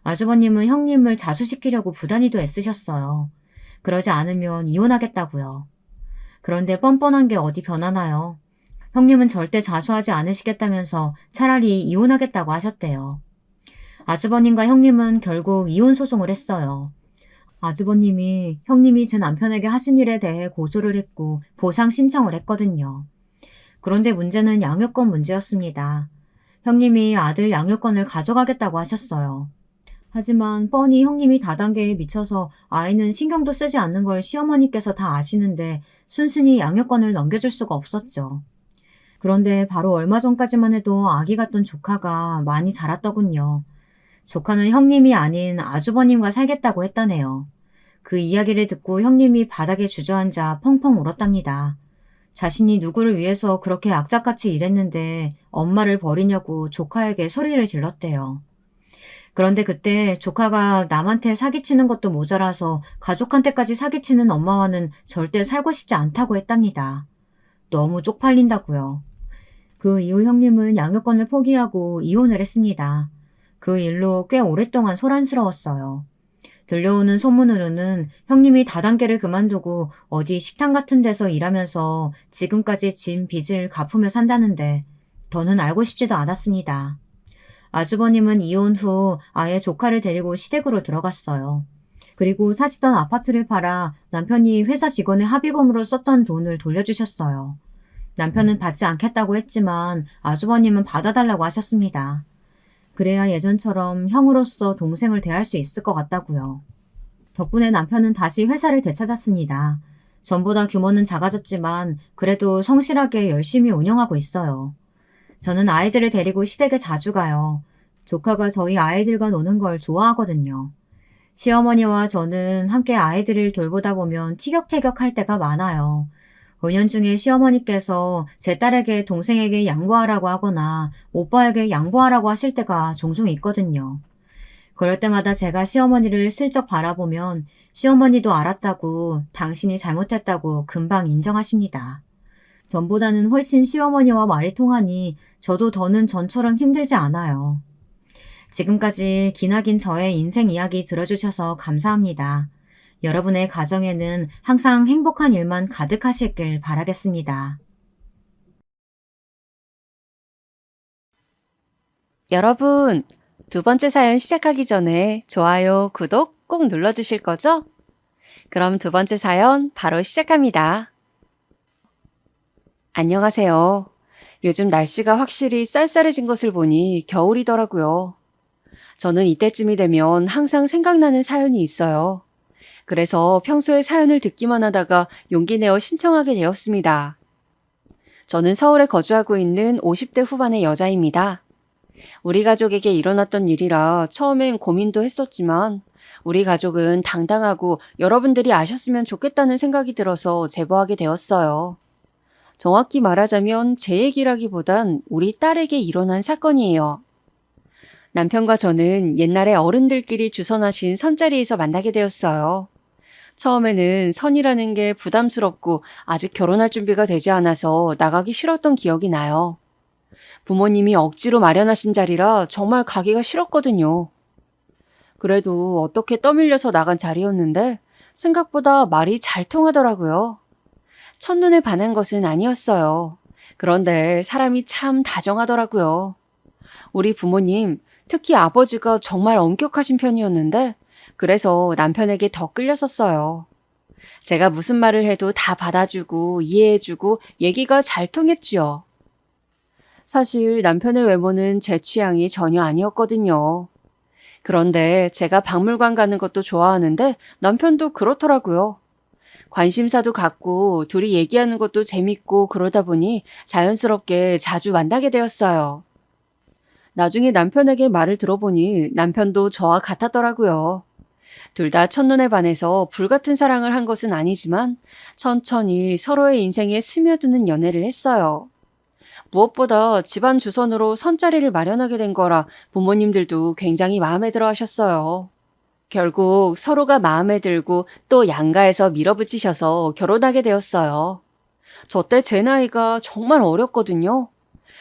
아주버님은 형님을 자수시키려고 부단히도 애쓰셨어요. 그러지 않으면 이혼하겠다고요. 그런데 뻔뻔한 게 어디 변하나요? 형님은 절대 자수하지 않으시겠다면서 차라리 이혼하겠다고 하셨대요. 아주버님과 형님은 결국 이혼 소송을 했어요. 아주버님이 형님이 제 남편에게 하신 일에 대해 고소를 했고 보상 신청을 했거든요. 그런데 문제는 양육권 문제였습니다. 형님이 아들 양육권을 가져가겠다고 하셨어요. 하지만 뻔히 형님이 다단계에 미쳐서 아이는 신경도 쓰지 않는 걸 시어머니께서 다 아시는데 순순히 양육권을 넘겨줄 수가 없었죠. 그런데 바로 얼마 전까지만 해도 아기 같던 조카가 많이 자랐더군요. 조카는 형님이 아닌 아주버님과 살겠다고 했다네요. 그 이야기를 듣고 형님이 바닥에 주저앉아 펑펑 울었답니다. 자신이 누구를 위해서 그렇게 악착같이 일했는데 엄마를 버리냐고 조카에게 소리를 질렀대요. 그런데 그때 조카가 남한테 사기치는 것도 모자라서 가족한테까지 사기치는 엄마와는 절대 살고 싶지 않다고 했답니다. 너무 쪽팔린다고요. 그 이후 형님은 양육권을 포기하고 이혼을 했습니다. 그 일로 꽤 오랫동안 소란스러웠어요. 들려오는 소문으로는 형님이 다단계를 그만두고 어디 식당 같은 데서 일하면서 지금까지 진 빚을 갚으며 산다는데 더는 알고 싶지도 않았습니다. 아주버님은 이혼 후 아예 조카를 데리고 시댁으로 들어갔어요. 그리고 사시던 아파트를 팔아 남편이 회사 직원의 합의금으로 썼던 돈을 돌려주셨어요. 남편은 받지 않겠다고 했지만 아주버님은 받아달라고 하셨습니다. 그래야 예전처럼 형으로서 동생을 대할 수 있을 것 같다고요. 덕분에 남편은 다시 회사를 되찾았습니다. 전보다 규모는 작아졌지만 그래도 성실하게 열심히 운영하고 있어요. 저는 아이들을 데리고 시댁에 자주 가요. 조카가 저희 아이들과 노는 걸 좋아하거든요. 시어머니와 저는 함께 아이들을 돌보다 보면 티격태격할 때가 많아요. 은연중에 시어머니께서 제 딸에게 동생에게 양보하라고 하거나 오빠에게 양보하라고 하실 때가 종종 있거든요. 그럴 때마다 제가 시어머니를 슬쩍 바라보면 시어머니도 알았다고 당신이 잘못했다고 금방 인정하십니다. 전보다는 훨씬 시어머니와 말이 통하니 저도 더는 전처럼 힘들지 않아요. 지금까지 기나긴 저의 인생 이야기 들어주셔서 감사합니다. 여러분의 가정에는 항상 행복한 일만 가득하시길 바라겠습니다. 여러분, 두 번째 사연 시작하기 전에 좋아요, 구독 꼭 눌러주실 거죠? 그럼 두 번째 사연 바로 시작합니다. 안녕하세요. 요즘 날씨가 확실히 쌀쌀해진 것을 보니 겨울이더라고요. 저는 이때쯤이 되면 항상 생각나는 사연이 있어요. 그래서 평소에 사연을 듣기만 하다가 용기 내어 신청하게 되었습니다. 저는 서울에 거주하고 있는 50대 후반의 여자입니다. 우리 가족에게 일어났던 일이라 처음엔 고민도 했었지만 우리 가족은 당당하고 여러분들이 아셨으면 좋겠다는 생각이 들어서 제보하게 되었어요. 정확히 말하자면 제 얘기라기보단 우리 딸에게 일어난 사건이에요. 남편과 저는 옛날에 어른들끼리 주선하신 선자리에서 만나게 되었어요. 처음에는 선이라는 게 부담스럽고 아직 결혼할 준비가 되지 않아서 나가기 싫었던 기억이 나요. 부모님이 억지로 마련하신 자리라 정말 가기가 싫었거든요. 그래도 어떻게 떠밀려서 나간 자리였는데 생각보다 말이 잘 통하더라고요. 첫눈에 반한 것은 아니었어요. 그런데 사람이 참 다정하더라고요. 우리 부모님, 특히 아버지가 정말 엄격하신 편이었는데 그래서 남편에게 더 끌렸었어요. 제가 무슨 말을 해도 다 받아주고 이해해주고 얘기가 잘 통했지요. 사실 남편의 외모는 제 취향이 전혀 아니었거든요. 그런데 제가 박물관 가는 것도 좋아하는데 남편도 그렇더라고요. 관심사도 갖고 둘이 얘기하는 것도 재밌고 그러다 보니 자연스럽게 자주 만나게 되었어요. 나중에 남편에게 말을 들어보니 남편도 저와 같았더라고요. 둘 다 첫눈에 반해서 불같은 사랑을 한 것은 아니지만 천천히 서로의 인생에 스며드는 연애를 했어요. 무엇보다 집안 주선으로 선자리를 마련하게 된 거라 부모님들도 굉장히 마음에 들어 하셨어요. 결국 서로가 마음에 들고 또 양가에서 밀어붙이셔서 결혼하게 되었어요. 저 때 제 나이가 정말 어렸거든요.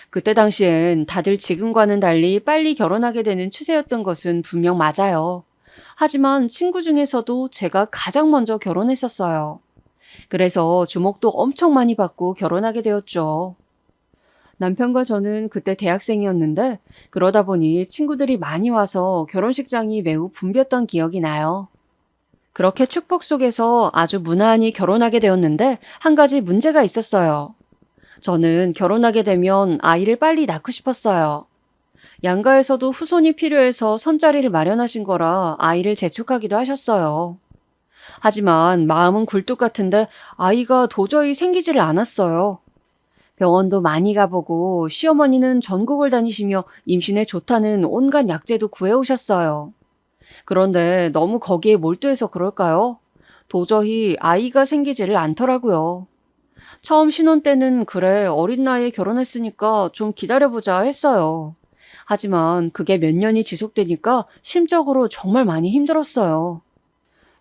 그때 당시엔 다들 지금과는 달리 빨리 결혼하게 되는 추세였던 것은 분명 맞아요. 하지만 친구 중에서도 제가 가장 먼저 결혼했었어요. 그래서 주목도 엄청 많이 받고 결혼하게 되었죠. 남편과 저는 그때 대학생이었는데 그러다 보니 친구들이 많이 와서 결혼식장이 매우 붐볐던 기억이 나요. 그렇게 축복 속에서 아주 무난히 결혼하게 되었는데 한 가지 문제가 있었어요. 저는 결혼하게 되면 아이를 빨리 낳고 싶었어요. 양가에서도 후손이 필요해서 선자리를 마련하신 거라 아이를 재촉하기도 하셨어요. 하지만 마음은 굴뚝 같은데 아이가 도저히 생기지를 않았어요. 병원도 많이 가보고 시어머니는 전국을 다니시며 임신에 좋다는 온갖 약재도 구해오셨어요. 그런데 너무 거기에 몰두해서 그럴까요? 도저히 아이가 생기지를 않더라고요. 처음 신혼 때는 그래 어린 나이에 결혼했으니까 좀 기다려보자 했어요. 하지만 그게 몇 년이 지속되니까 심적으로 정말 많이 힘들었어요.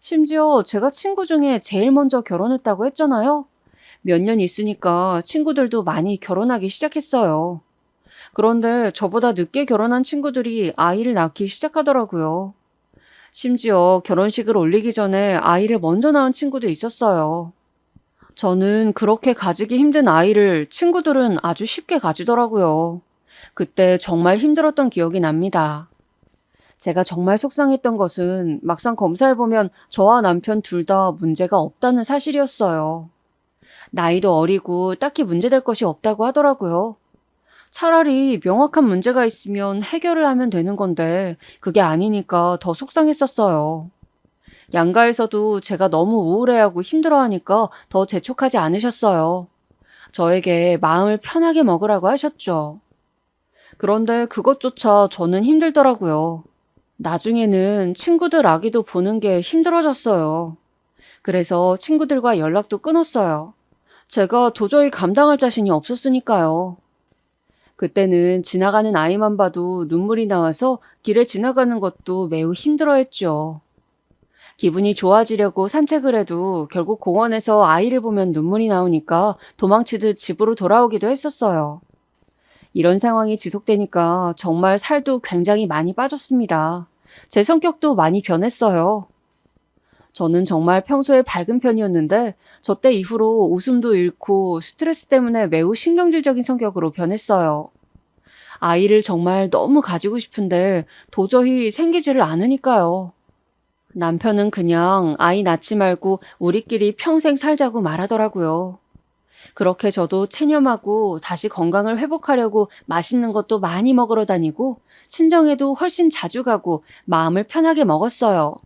심지어 제가 친구 중에 제일 먼저 결혼했다고 했잖아요. 몇 년 있으니까 친구들도 많이 결혼하기 시작했어요. 그런데 저보다 늦게 결혼한 친구들이 아이를 낳기 시작하더라고요. 심지어 결혼식을 올리기 전에 아이를 먼저 낳은 친구도 있었어요. 저는 그렇게 가지기 힘든 아이를 친구들은 아주 쉽게 가지더라고요. 그때 정말 힘들었던 기억이 납니다. 제가 정말 속상했던 것은 막상 검사해보면 저와 남편 둘 다 문제가 없다는 사실이었어요. 나이도 어리고 딱히 문제될 것이 없다고 하더라고요. 차라리 명확한 문제가 있으면 해결을 하면 되는 건데 그게 아니니까 더 속상했었어요. 양가에서도 제가 너무 우울해하고 힘들어하니까 더 재촉하지 않으셨어요. 저에게 마음을 편하게 먹으라고 하셨죠. 그런데 그것조차 저는 힘들더라고요. 나중에는 친구들 아기도 보는 게 힘들어졌어요. 그래서 친구들과 연락도 끊었어요. 제가 도저히 감당할 자신이 없었으니까요. 그때는 지나가는 아이만 봐도 눈물이 나와서 길에 지나가는 것도 매우 힘들어했죠. 기분이 좋아지려고 산책을 해도 결국 공원에서 아이를 보면 눈물이 나오니까 도망치듯 집으로 돌아오기도 했었어요. 이런 상황이 지속되니까 정말 살도 굉장히 많이 빠졌습니다. 제 성격도 많이 변했어요. 저는 정말 평소에 밝은 편이었는데 저 때 이후로 웃음도 잃고 스트레스 때문에 매우 신경질적인 성격으로 변했어요. 아이를 정말 너무 가지고 싶은데 도저히 생기지를 않으니까요. 남편은 그냥 아이 낳지 말고 우리끼리 평생 살자고 말하더라고요. 그렇게 저도 체념하고 다시 건강을 회복하려고 맛있는 것도 많이 먹으러 다니고 친정에도 훨씬 자주 가고 마음을 편하게 먹었어요.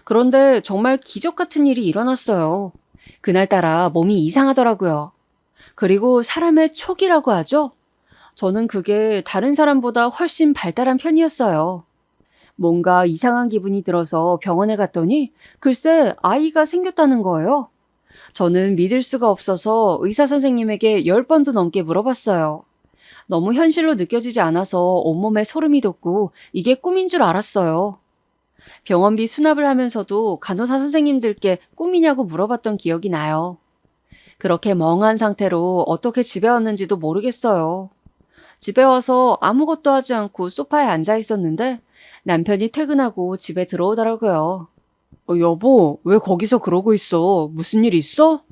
그런데 정말 기적 같은 일이 일어났어요. 그날따라 몸이 이상하더라고요. 그리고 사람의 촉이라고 하죠? 저는 그게 다른 사람보다 훨씬 발달한 편이었어요. 뭔가 이상한 기분이 들어서 병원에 갔더니 글쎄 아이가 생겼다는 거예요. 저는 믿을 수가 없어서 의사 선생님에게 10번도 넘게 물어봤어요. 너무 현실로 느껴지지 않아서 온몸에 소름이 돋고 이게 꿈인 줄 알았어요. 병원비 수납을 하면서도 간호사 선생님들께 꿈이냐고 물어봤던 기억이 나요. 그렇게 멍한 상태로 어떻게 집에 왔는지도 모르겠어요. 집에 와서 아무것도 하지 않고 소파에 앉아 있었는데 남편이 퇴근하고 집에 들어오더라고요. 여보, 왜 거기서 그러고 있어? 무슨 일 있어?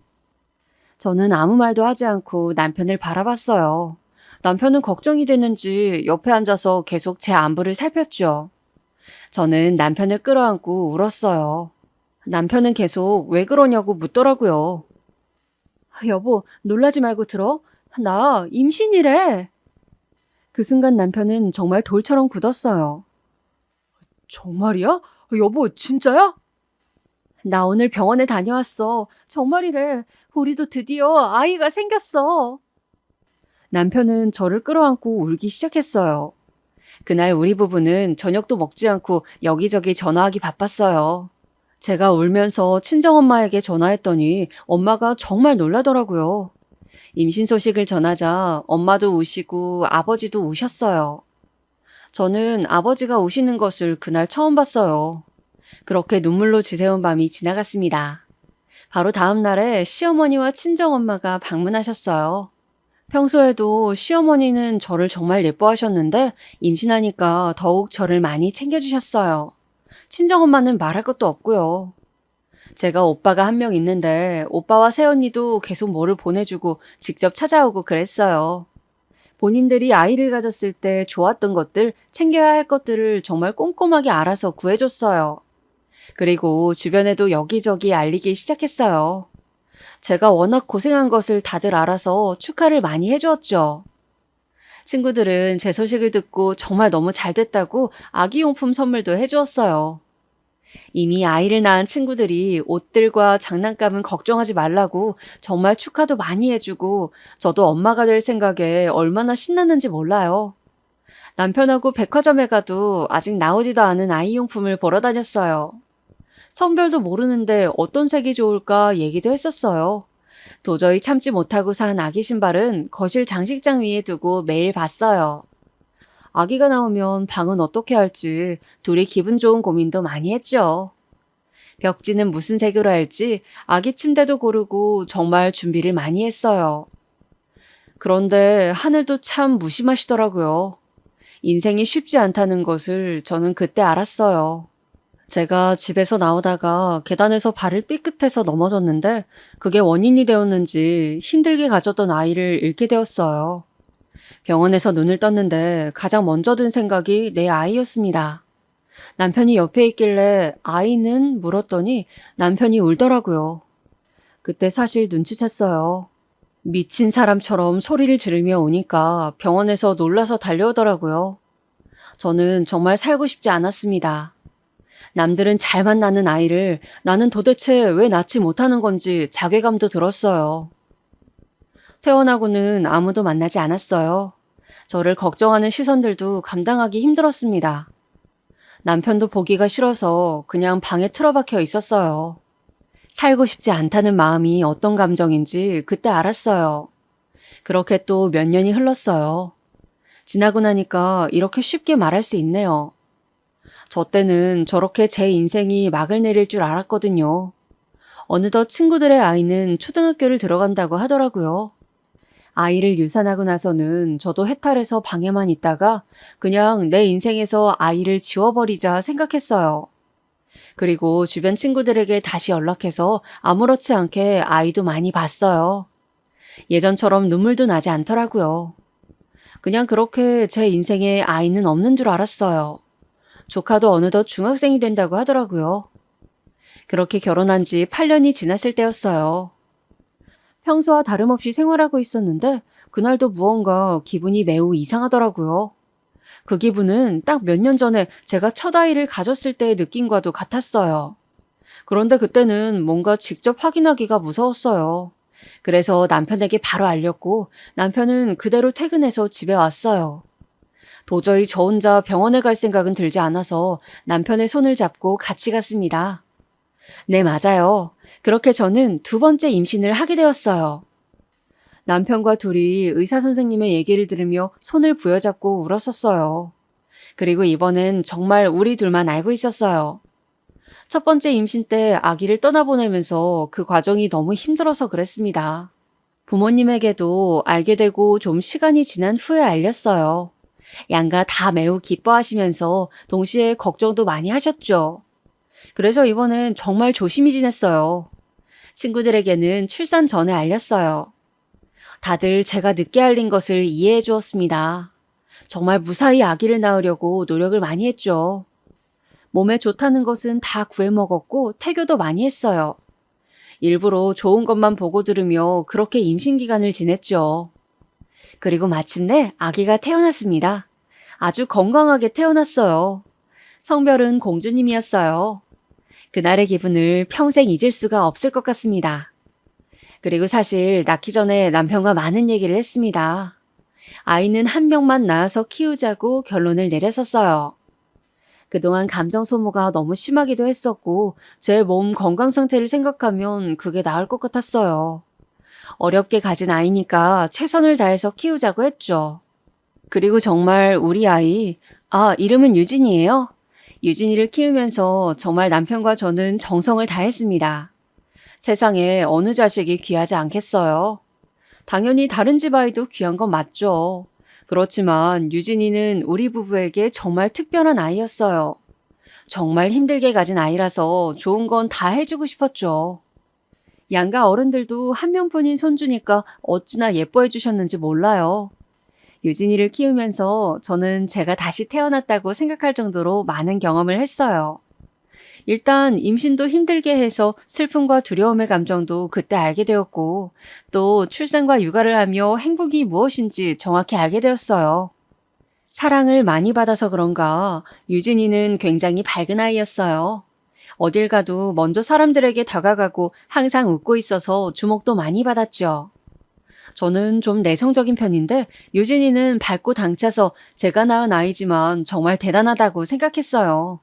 저는 아무 말도 하지 않고 남편을 바라봤어요. 남편은 걱정이 됐는지 옆에 앉아서 계속 제 안부를 살폈죠. 저는 남편을 끌어안고 울었어요. 남편은 계속 왜 그러냐고 묻더라고요. 여보, 놀라지 말고 들어. 나 임신이래. 그 순간 남편은 정말 돌처럼 굳었어요. 정말이야? 여보, 진짜야? 나 오늘 병원에 다녀왔어. 정말이래. 우리도 드디어 아이가 생겼어. 남편은 저를 끌어안고 울기 시작했어요. 그날 우리 부부는 저녁도 먹지 않고 여기저기 전화하기 바빴어요. 제가 울면서 친정엄마에게 전화했더니 엄마가 정말 놀라더라고요. 임신 소식을 전하자 엄마도 우시고 아버지도 우셨어요. 저는 아버지가 우시는 것을 그날 처음 봤어요. 그렇게 눈물로 지새운 밤이 지나갔습니다. 바로 다음 날에 시어머니와 친정엄마가 방문하셨어요. 평소에도 시어머니는 저를 정말 예뻐하셨는데 임신하니까 더욱 저를 많이 챙겨주셨어요. 친정엄마는 말할 것도 없고요. 제가 오빠가 한 명 있는데 오빠와 새언니도 계속 뭐를 보내주고 직접 찾아오고 그랬어요. 본인들이 아이를 가졌을 때 좋았던 것들, 챙겨야 할 것들을 정말 꼼꼼하게 알아서 구해줬어요. 그리고 주변에도 여기저기 알리기 시작했어요. 제가 워낙 고생한 것을 다들 알아서 축하를 많이 해주었죠. 친구들은 제 소식을 듣고 정말 너무 잘 됐다고 아기용품 선물도 해주었어요. 이미 아이를 낳은 친구들이 옷들과 장난감은 걱정하지 말라고 정말 축하도 많이 해주고 저도 엄마가 될 생각에 얼마나 신났는지 몰라요. 남편하고 백화점에 가도 아직 나오지도 않은 아이용품을 보러 다녔어요. 성별도 모르는데 어떤 색이 좋을까 얘기도 했었어요. 도저히 참지 못하고 산 아기 신발은 거실 장식장 위에 두고 매일 봤어요. 아기가 나오면 방은 어떻게 할지 둘이 기분 좋은 고민도 많이 했죠. 벽지는 무슨 색으로 할지 아기 침대도 고르고 정말 준비를 많이 했어요. 그런데 하늘도 참 무심하시더라고요. 인생이 쉽지 않다는 것을 저는 그때 알았어요. 제가 집에서 나오다가 계단에서 발을 삐끗해서 넘어졌는데 그게 원인이 되었는지 힘들게 가졌던 아이를 잃게 되었어요. 병원에서 눈을 떴는데 가장 먼저 든 생각이 내 아이였습니다. 남편이 옆에 있길래 아이는 물었더니 남편이 울더라고요. 그때 사실 눈치챘어요. 미친 사람처럼 소리를 지르며 오니까 병원에서 놀라서 달려오더라고요. 저는 정말 살고 싶지 않았습니다. 남들은 잘만 낳는 아이를 나는 도대체 왜 낳지 못하는 건지 자괴감도 들었어요. 태어나고는 아무도 만나지 않았어요. 저를 걱정하는 시선들도 감당하기 힘들었습니다. 남편도 보기가 싫어서 그냥 방에 틀어박혀 있었어요. 살고 싶지 않다는 마음이 어떤 감정인지 그때 알았어요. 그렇게 또 몇 년이 흘렀어요. 지나고 나니까 이렇게 쉽게 말할 수 있네요. 저 때는 저렇게 제 인생이 막을 내릴 줄 알았거든요. 어느덧 친구들의 아이는 초등학교를 들어간다고 하더라고요. 아이를 유산하고 나서는 저도 해탈해서 방에만 있다가 그냥 내 인생에서 아이를 지워버리자 생각했어요. 그리고 주변 친구들에게 다시 연락해서 아무렇지 않게 아이도 많이 봤어요. 예전처럼 눈물도 나지 않더라고요. 그냥 그렇게 제 인생에 아이는 없는 줄 알았어요. 조카도 어느덧 중학생이 된다고 하더라고요. 그렇게 결혼한 지 8년이 지났을 때였어요. 평소와 다름없이 생활하고 있었는데 그날도 무언가 기분이 매우 이상하더라고요. 그 기분은 딱 몇 년 전에 제가 첫 아이를 가졌을 때의 느낌과도 같았어요. 그런데 그때는 뭔가 직접 확인하기가 무서웠어요. 그래서 남편에게 바로 알렸고 남편은 그대로 퇴근해서 집에 왔어요. 도저히 저 혼자 병원에 갈 생각은 들지 않아서 남편의 손을 잡고 같이 갔습니다. 네, 맞아요. 그렇게 저는 두 번째 임신을 하게 되었어요. 남편과 둘이 의사 선생님의 얘기를 들으며 손을 부여잡고 울었었어요. 그리고 이번엔 정말 우리 둘만 알고 있었어요. 첫 번째 임신 때 아기를 떠나보내면서 그 과정이 너무 힘들어서 그랬습니다. 부모님에게도 알게 되고 좀 시간이 지난 후에 알렸어요. 양가 다 매우 기뻐하시면서 동시에 걱정도 많이 하셨죠. 그래서 이번엔 정말 조심히 지냈어요. 친구들에게는 출산 전에 알렸어요. 다들 제가 늦게 알린 것을 이해해 주었습니다. 정말 무사히 아기를 낳으려고 노력을 많이 했죠. 몸에 좋다는 것은 다 구해 먹었고 태교도 많이 했어요. 일부러 좋은 것만 보고 들으며 그렇게 임신 기간을 지냈죠. 그리고 마침내 아기가 태어났습니다. 아주 건강하게 태어났어요. 성별은 공주님이었어요. 그날의 기분을 평생 잊을 수가 없을 것 같습니다. 그리고 사실 낳기 전에 남편과 많은 얘기를 했습니다. 아이는 한 명만 낳아서 키우자고 결론을 내렸었어요. 그동안 감정 소모가 너무 심하기도 했었고 제 몸 건강 상태를 생각하면 그게 나을 것 같았어요. 어렵게 가진 아이니까 최선을 다해서 키우자고 했죠. 그리고 정말 우리 아이, 이름은 유진이에요. 유진이를 키우면서 정말 남편과 저는 정성을 다했습니다. 세상에 어느 자식이 귀하지 않겠어요. 당연히 다른 집 아이도 귀한 건 맞죠. 그렇지만 유진이는 우리 부부에게 정말 특별한 아이였어요. 정말 힘들게 가진 아이라서 좋은 건 다 해주고 싶었죠. 양가 어른들도 한 명뿐인 손주니까 어찌나 예뻐해 주셨는지 몰라요. 유진이를 키우면서 저는 제가 다시 태어났다고 생각할 정도로 많은 경험을 했어요. 일단 임신도 힘들게 해서 슬픔과 두려움의 감정도 그때 알게 되었고, 또 출산과 육아를 하며 행복이 무엇인지 정확히 알게 되었어요. 사랑을 많이 받아서 그런가 유진이는 굉장히 밝은 아이였어요. 어딜 가도 먼저 사람들에게 다가가고 항상 웃고 있어서 주목도 많이 받았죠. 저는 좀 내성적인 편인데 유진이는 밝고 당차서 제가 낳은 아이지만 정말 대단하다고 생각했어요.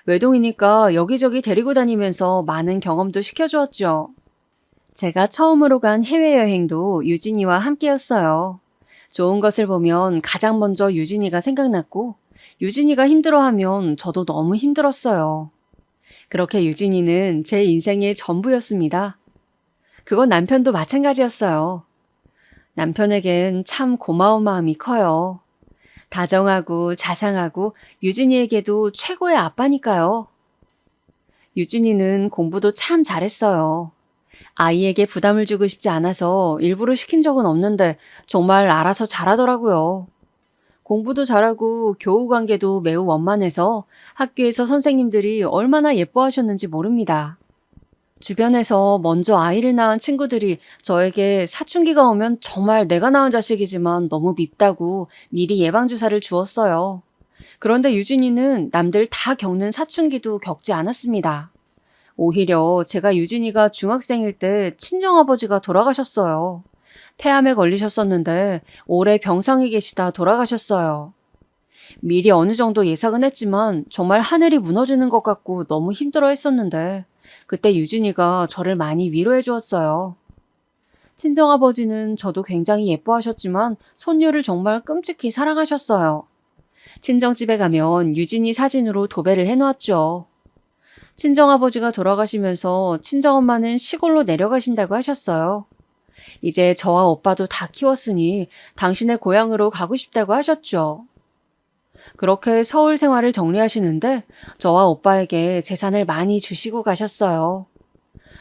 외동이니까 여기저기 데리고 다니면서 많은 경험도 시켜주었죠. 제가 처음으로 간 해외여행도 유진이와 함께였어요. 좋은 것을 보면 가장 먼저 유진이가 생각났고 유진이가 힘들어하면 저도 너무 힘들었어요. 그렇게 유진이는 제 인생의 전부였습니다. 그건 남편도 마찬가지였어요. 남편에겐 참 고마운 마음이 커요. 다정하고 자상하고 유진이에게도 최고의 아빠니까요. 유진이는 공부도 참 잘했어요. 아이에게 부담을 주고 싶지 않아서 일부러 시킨 적은 없는데 정말 알아서 잘하더라고요. 공부도 잘하고 교우 관계도 매우 원만해서 학교에서 선생님들이 얼마나 예뻐하셨는지 모릅니다. 주변에서 먼저 아이를 낳은 친구들이 저에게 사춘기가 오면 정말 내가 낳은 자식이지만 너무 밉다고 미리 예방주사를 주었어요. 그런데 유진이는 남들 다 겪는 사춘기도 겪지 않았습니다. 오히려 제가 유진이가 중학생일 때 친정아버지가 돌아가셨어요. 폐암에 걸리셨었는데 오래 병상에 계시다 돌아가셨어요. 미리 어느 정도 예상은 했지만 정말 하늘이 무너지는 것 같고 너무 힘들어 했었는데 그때 유진이가 저를 많이 위로해 주었어요. 친정아버지는 저도 굉장히 예뻐하셨지만 손녀를 정말 끔찍히 사랑하셨어요. 친정집에 가면 유진이 사진으로 도배를 해놓았죠. 친정아버지가 돌아가시면서 친정엄마는 시골로 내려가신다고 하셨어요. 이제 저와 오빠도 다 키웠으니 당신의 고향으로 가고 싶다고 하셨죠. 그렇게 서울 생활을 정리하시는데 저와 오빠에게 재산을 많이 주시고 가셨어요.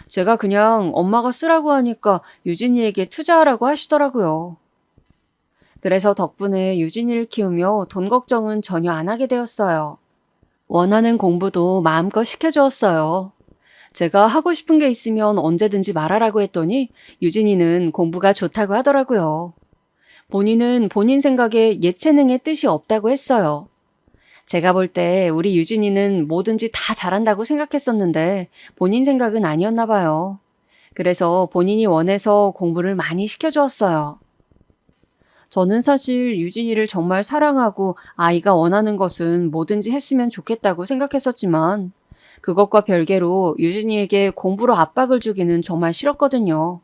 제가 그냥 엄마가 쓰라고 하니까 유진이에게 투자하라고 하시더라고요. 그래서 덕분에 유진이를 키우며 돈 걱정은 전혀 안 하게 되었어요. 원하는 공부도 마음껏 시켜주었어요. 제가 하고 싶은 게 있으면 언제든지 말하라고 했더니 유진이는 공부가 좋다고 하더라고요. 본인은 본인 생각에 예체능의 뜻이 없다고 했어요. 제가 볼 때 우리 유진이는 뭐든지 다 잘한다고 생각했었는데 본인 생각은 아니었나 봐요. 그래서 본인이 원해서 공부를 많이 시켜주었어요. 저는 사실 유진이를 정말 사랑하고 아이가 원하는 것은 뭐든지 했으면 좋겠다고 생각했었지만 그것과 별개로 유진이에게 공부로 압박을 주기는 정말 싫었거든요.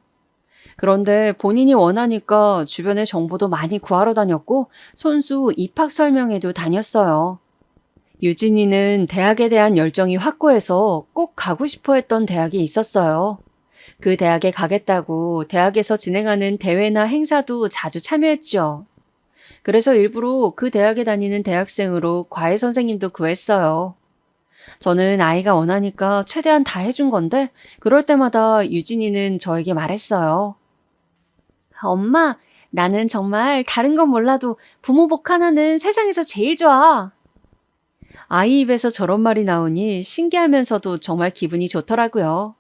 그런데 본인이 원하니까 주변에 정보도 많이 구하러 다녔고 손수 입학 설명회도 다녔어요. 유진이는 대학에 대한 열정이 확고해서 꼭 가고 싶어 했던 대학이 있었어요. 그 대학에 가겠다고 대학에서 진행하는 대회나 행사도 자주 참여했죠. 그래서 일부러 그 대학에 다니는 대학생으로 과외 선생님도 구했어요. 저는 아이가 원하니까 최대한 다 해준 건데 그럴 때마다 유진이는 저에게 말했어요. 엄마, 나는 정말 다른 건 몰라도 부모 복 하나는 세상에서 제일 좋아. 아이 입에서 저런 말이 나오니 신기하면서도 정말 기분이 좋더라고요.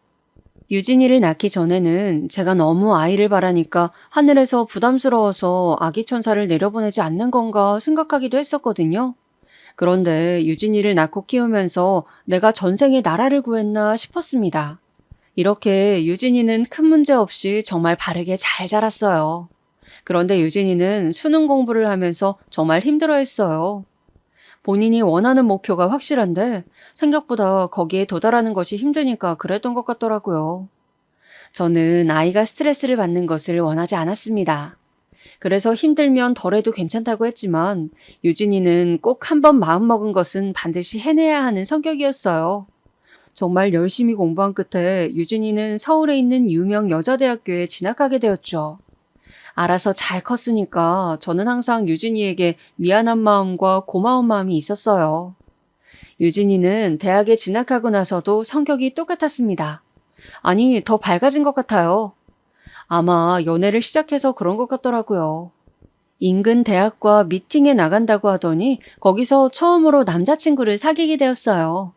유진이를 낳기 전에는 제가 너무 아이를 바라니까 하늘에서 부담스러워서 아기 천사를 내려보내지 않는 건가 생각하기도 했었거든요. 그런데 유진이를 낳고 키우면서 내가 전생에 나라를 구했나 싶었습니다. 이렇게 유진이는 큰 문제 없이 정말 바르게 잘 자랐어요. 그런데 유진이는 수능 공부를 하면서 정말 힘들어했어요. 본인이 원하는 목표가 확실한데 생각보다 거기에 도달하는 것이 힘드니까 그랬던 것 같더라고요. 저는 아이가 스트레스를 받는 것을 원하지 않았습니다. 그래서 힘들면 덜해도 괜찮다고 했지만 유진이는 꼭 한 번 마음먹은 것은 반드시 해내야 하는 성격이었어요. 정말 열심히 공부한 끝에 유진이는 서울에 있는 유명 여자대학교에 진학하게 되었죠. 알아서 잘 컸으니까 저는 항상 유진이에게 미안한 마음과 고마운 마음이 있었어요. 유진이는 대학에 진학하고 나서도 성격이 똑같았습니다. 아니, 더 밝아진 것 같아요. 아마 연애를 시작해서 그런 것 같더라고요. 인근 대학과 미팅에 나간다고 하더니 거기서 처음으로 남자친구를 사귀게 되었어요.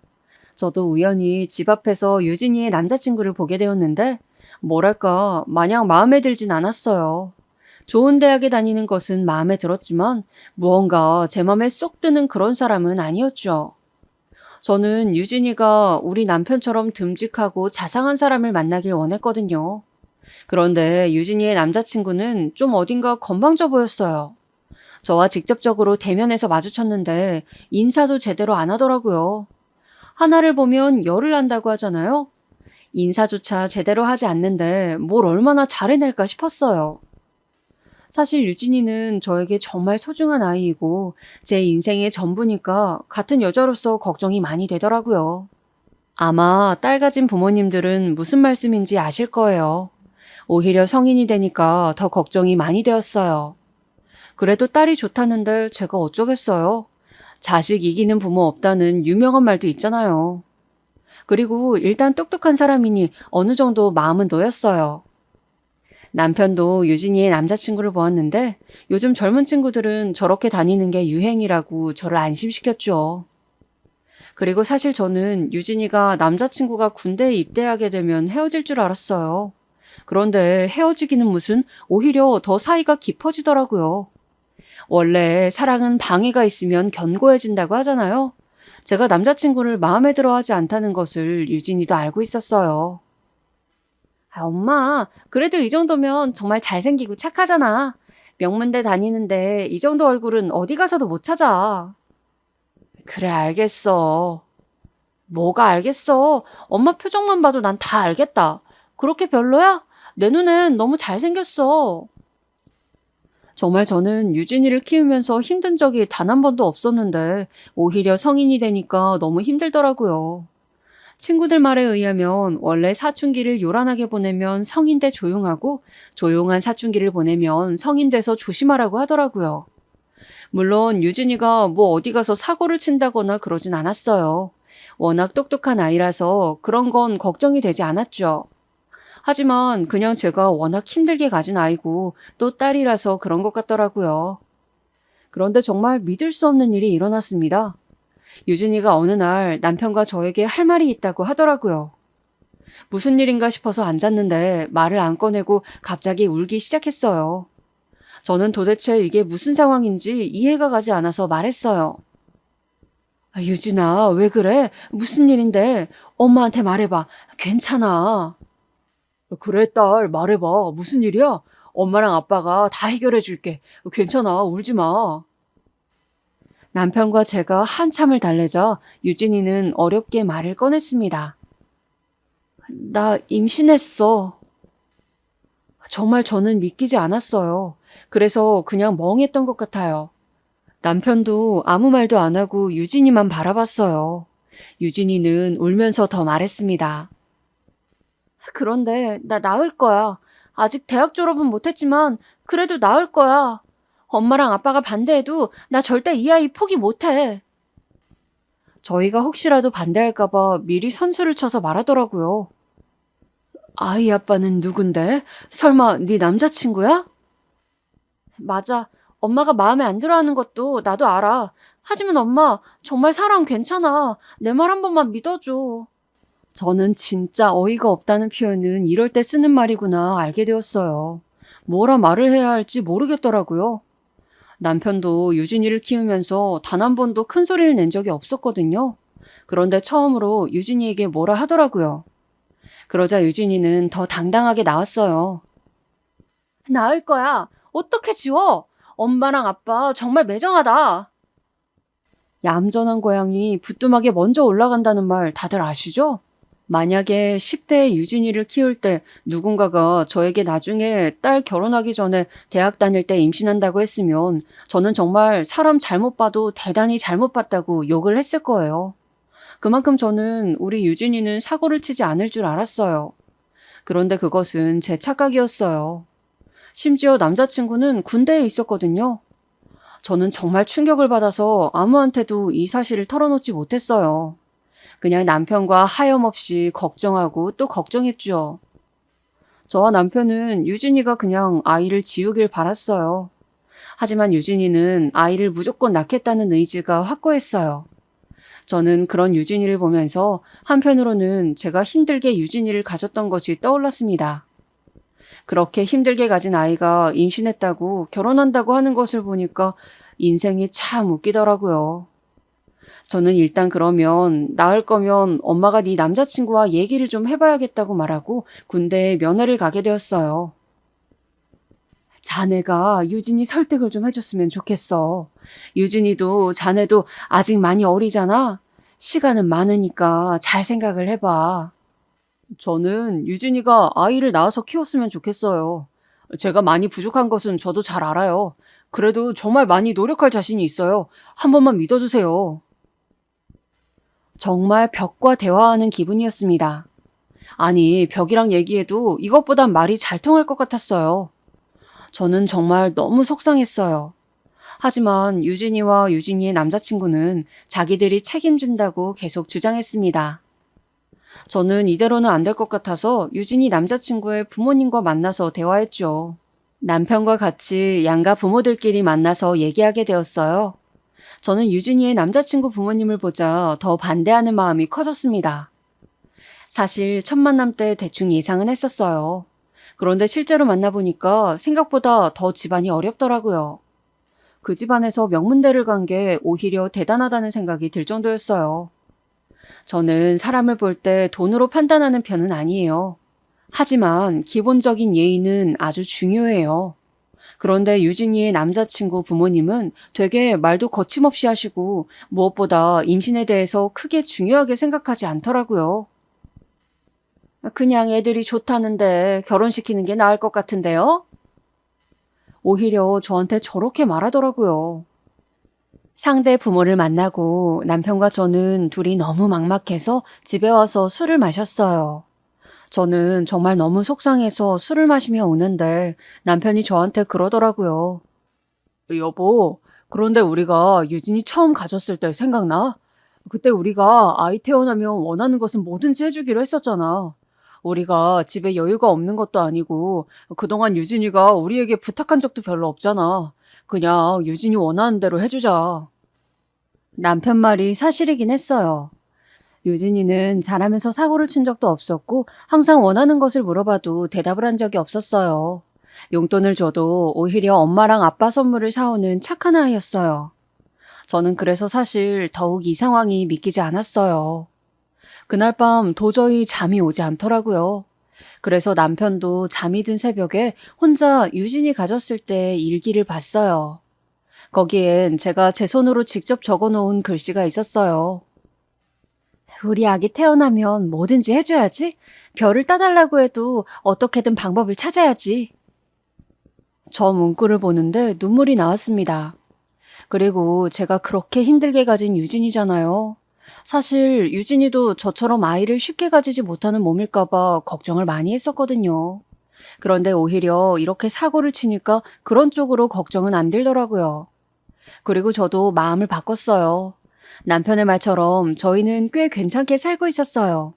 저도 우연히 집 앞에서 유진이의 남자친구를 보게 되었는데 뭐랄까 마냥 마음에 들진 않았어요. 좋은 대학에 다니는 것은 마음에 들었지만 무언가 제 맘에 쏙 드는 그런 사람은 아니었죠. 저는 유진이가 우리 남편처럼 듬직하고 자상한 사람을 만나길 원했거든요. 그런데 유진이의 남자친구는 좀 어딘가 건방져 보였어요. 저와 직접적으로 대면해서 마주쳤는데 인사도 제대로 안 하더라고요. 하나를 보면 열을 난다고 하잖아요. 인사조차 제대로 하지 않는데 뭘 얼마나 잘해낼까 싶었어요. 사실 유진이는 저에게 정말 소중한 아이이고 제 인생의 전부니까 같은 여자로서 걱정이 많이 되더라고요. 아마 딸 가진 부모님들은 무슨 말씀인지 아실 거예요. 오히려 성인이 되니까 더 걱정이 많이 되었어요. 그래도 딸이 좋다는데 제가 어쩌겠어요. 자식 이기는 부모 없다는 유명한 말도 있잖아요. 그리고 일단 똑똑한 사람이니 어느 정도 마음은 놓였어요. 남편도 유진이의 남자친구를 보았는데 요즘 젊은 친구들은 저렇게 다니는 게 유행이라고 저를 안심시켰죠. 그리고 사실 저는 유진이가 남자친구가 군대에 입대하게 되면 헤어질 줄 알았어요. 그런데 헤어지기는 무슨 오히려 더 사이가 깊어지더라고요. 원래 사랑은 방해가 있으면 견고해진다고 하잖아요. 제가 남자친구를 마음에 들어 하지 않다는 것을 유진이도 알고 있었어요. 아, 엄마, 그래도 이 정도면 정말 잘생기고 착하잖아. 명문대 다니는데 이 정도 얼굴은 어디 가서도 못 찾아. 그래, 알겠어. 뭐가 알겠어. 엄마 표정만 봐도 난 다 알겠다. 그렇게 별로야? 내 눈엔 너무 잘생겼어. 정말 저는 유진이를 키우면서 힘든 적이 단 한 번도 없었는데 오히려 성인이 되니까 너무 힘들더라고요. 친구들 말에 의하면 원래 사춘기를 요란하게 보내면 성인 돼 조용하고 조용한 사춘기를 보내면 성인 돼서 조심하라고 하더라고요. 물론 유진이가 뭐 어디 가서 사고를 친다거나 그러진 않았어요. 워낙 똑똑한 아이라서 그런 건 걱정이 되지 않았죠. 하지만 그냥 제가 워낙 힘들게 가진 아이고 또 딸이라서 그런 것 같더라고요. 그런데 정말 믿을 수 없는 일이 일어났습니다. 유진이가 어느 날 남편과 저에게 할 말이 있다고 하더라고요. 무슨 일인가 싶어서 앉았는데 말을 안 꺼내고 갑자기 울기 시작했어요. 저는 도대체 이게 무슨 상황인지 이해가 가지 않아서 말했어요. 아, 유진아, 왜 그래? 무슨 일인데? 엄마한테 말해봐. 괜찮아. 그래, 딸, 말해봐. 무슨 일이야? 엄마랑 아빠가 다 해결해 줄게. 괜찮아, 울지 마. 남편과 제가 한참을 달래자 유진이는 어렵게 말을 꺼냈습니다. 나 임신했어. 정말 저는 믿기지 않았어요. 그래서 그냥 멍했던 것 같아요. 남편도 아무 말도 안 하고 유진이만 바라봤어요. 유진이는 울면서 더 말했습니다. 그런데 나 낳을 거야. 아직 대학 졸업은 못했지만 그래도 낳을 거야. 엄마랑 아빠가 반대해도 나 절대 이 아이 포기 못해. 저희가 혹시라도 반대할까봐 미리 선수를 쳐서 말하더라고요. 아이 아빠는 누군데? 설마 네 남자친구야? 맞아. 엄마가 마음에 안 들어하는 것도 나도 알아. 하지만 엄마, 정말 사람 괜찮아. 내 말 한 번만 믿어줘. 저는 진짜 어이가 없다는 표현은 이럴 때 쓰는 말이구나 알게 되었어요. 뭐라 말을 해야 할지 모르겠더라고요. 남편도 유진이를 키우면서 단 한 번도 큰 소리를 낸 적이 없었거든요. 그런데 처음으로 유진이에게 뭐라 하더라고요. 그러자 유진이는 더 당당하게 나왔어요. 낳을 거야. 어떻게 지워? 엄마랑 아빠 정말 매정하다. 얌전한 고양이 부뚜막에 먼저 올라간다는 말 다들 아시죠? 만약에 10대 유진이를 키울 때 누군가가 저에게 나중에 딸 결혼하기 전에 대학 다닐 때 임신한다고 했으면 저는 정말 사람 잘못 봐도 대단히 잘못 봤다고 욕을 했을 거예요. 그만큼 저는 우리 유진이는 사고를 치지 않을 줄 알았어요. 그런데 그것은 제 착각이었어요. 심지어 남자친구는 군대에 있었거든요. 저는 정말 충격을 받아서 아무한테도 이 사실을 털어놓지 못했어요. 그냥 남편과 하염없이 걱정하고 또 걱정했죠. 저와 남편은 유진이가 그냥 아이를 지우길 바랐어요. 하지만 유진이는 아이를 무조건 낳겠다는 의지가 확고했어요. 저는 그런 유진이를 보면서 한편으로는 제가 힘들게 유진이를 가졌던 것이 떠올랐습니다. 그렇게 힘들게 가진 아이가 임신했다고 결혼한다고 하는 것을 보니까 인생이 참 웃기더라고요. 저는 일단 그러면 나을 거면 엄마가 네 남자친구와 얘기를 좀 해봐야겠다고 말하고 군대에 면회를 가게 되었어요. 자네가 유진이 설득을 좀 해줬으면 좋겠어. 유진이도 자네도 아직 많이 어리잖아. 시간은 많으니까 잘 생각을 해봐. 저는 유진이가 아이를 낳아서 키웠으면 좋겠어요. 제가 많이 부족한 것은 저도 잘 알아요. 그래도 정말 많이 노력할 자신이 있어요. 한 번만 믿어주세요. 정말 벽과 대화하는 기분이었습니다. 아니, 벽이랑 얘기해도 이것보단 말이 잘 통할 것 같았어요. 저는 정말 너무 속상했어요. 하지만 유진이와 유진이의 남자친구는 자기들이 책임진다고 계속 주장했습니다. 저는 이대로는 안 될 것 같아서 유진이 남자친구의 부모님과 만나서 대화했죠. 남편과 같이 양가 부모들끼리 만나서 얘기하게 되었어요. 저는 유진이의 남자친구 부모님을 보자 더 반대하는 마음이 커졌습니다. 사실 첫 만남 때 대충 예상은 했었어요. 그런데 실제로 만나보니까 생각보다 더 집안이 어렵더라고요. 그 집안에서 명문대를 간 게 오히려 대단하다는 생각이 들 정도였어요. 저는 사람을 볼 때 돈으로 판단하는 편은 아니에요. 하지만 기본적인 예의는 아주 중요해요. 그런데 유진이의 남자친구 부모님은 되게 말도 거침없이 하시고 무엇보다 임신에 대해서 크게 중요하게 생각하지 않더라고요. 그냥 애들이 좋다는데 결혼시키는 게 나을 것 같은데요? 오히려 저한테 저렇게 말하더라고요. 상대 부모를 만나고 남편과 저는 둘이 너무 막막해서 집에 와서 술을 마셨어요. 저는 정말 너무 속상해서 술을 마시며 우는데 남편이 저한테 그러더라고요. 여보, 그런데 우리가 유진이 처음 가졌을 때 생각나? 그때 우리가 아이 태어나면 원하는 것은 뭐든지 해주기로 했었잖아. 우리가 집에 여유가 없는 것도 아니고 그동안 유진이가 우리에게 부탁한 적도 별로 없잖아. 그냥 유진이 원하는 대로 해주자. 남편 말이 사실이긴 했어요. 유진이는 자라면서 사고를 친 적도 없었고 항상 원하는 것을 물어봐도 대답을 한 적이 없었어요. 용돈을 줘도 오히려 엄마랑 아빠 선물을 사오는 착한 아이였어요. 저는 그래서 사실 더욱 이 상황이 믿기지 않았어요. 그날 밤 도저히 잠이 오지 않더라고요. 그래서 남편도 잠이 든 새벽에 혼자 유진이 가졌을 때 일기를 봤어요. 거기엔 제가 제 손으로 직접 적어놓은 글씨가 있었어요. 우리 아기 태어나면 뭐든지 해줘야지. 별을 따달라고 해도 어떻게든 방법을 찾아야지. 저 문구를 보는데 눈물이 나왔습니다. 그리고 제가 그렇게 힘들게 가진 유진이잖아요. 사실 유진이도 저처럼 아이를 쉽게 가지지 못하는 몸일까봐 걱정을 많이 했었거든요. 그런데 오히려 이렇게 사고를 치니까 그런 쪽으로 걱정은 안 들더라고요. 그리고 저도 마음을 바꿨어요. 남편의 말처럼 저희는 꽤 괜찮게 살고 있었어요.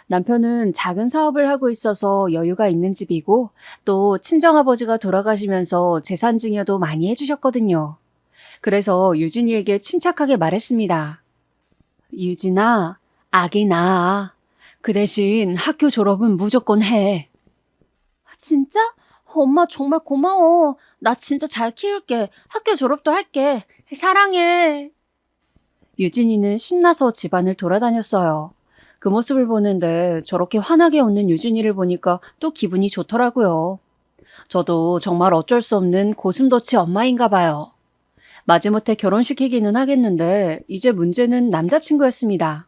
남편은 작은 사업을 하고 있어서 여유가 있는 집이고 또 친정아버지가 돌아가시면서 재산 증여도 많이 해주셨거든요. 그래서 유진이에게 침착하게 말했습니다. 유진아, 아기 낳아. 그 대신 학교 졸업은 무조건 해. 진짜? 엄마 정말 고마워. 나 진짜 잘 키울게. 학교 졸업도 할게. 사랑해. 유진이는 신나서 집안을 돌아다녔어요. 그 모습을 보는데 저렇게 환하게 웃는 유진이를 보니까 또 기분이 좋더라고요. 저도 정말 어쩔 수 없는 고슴도치 엄마인가 봐요. 마지못해 결혼시키기는 하겠는데 이제 문제는 남자친구였습니다.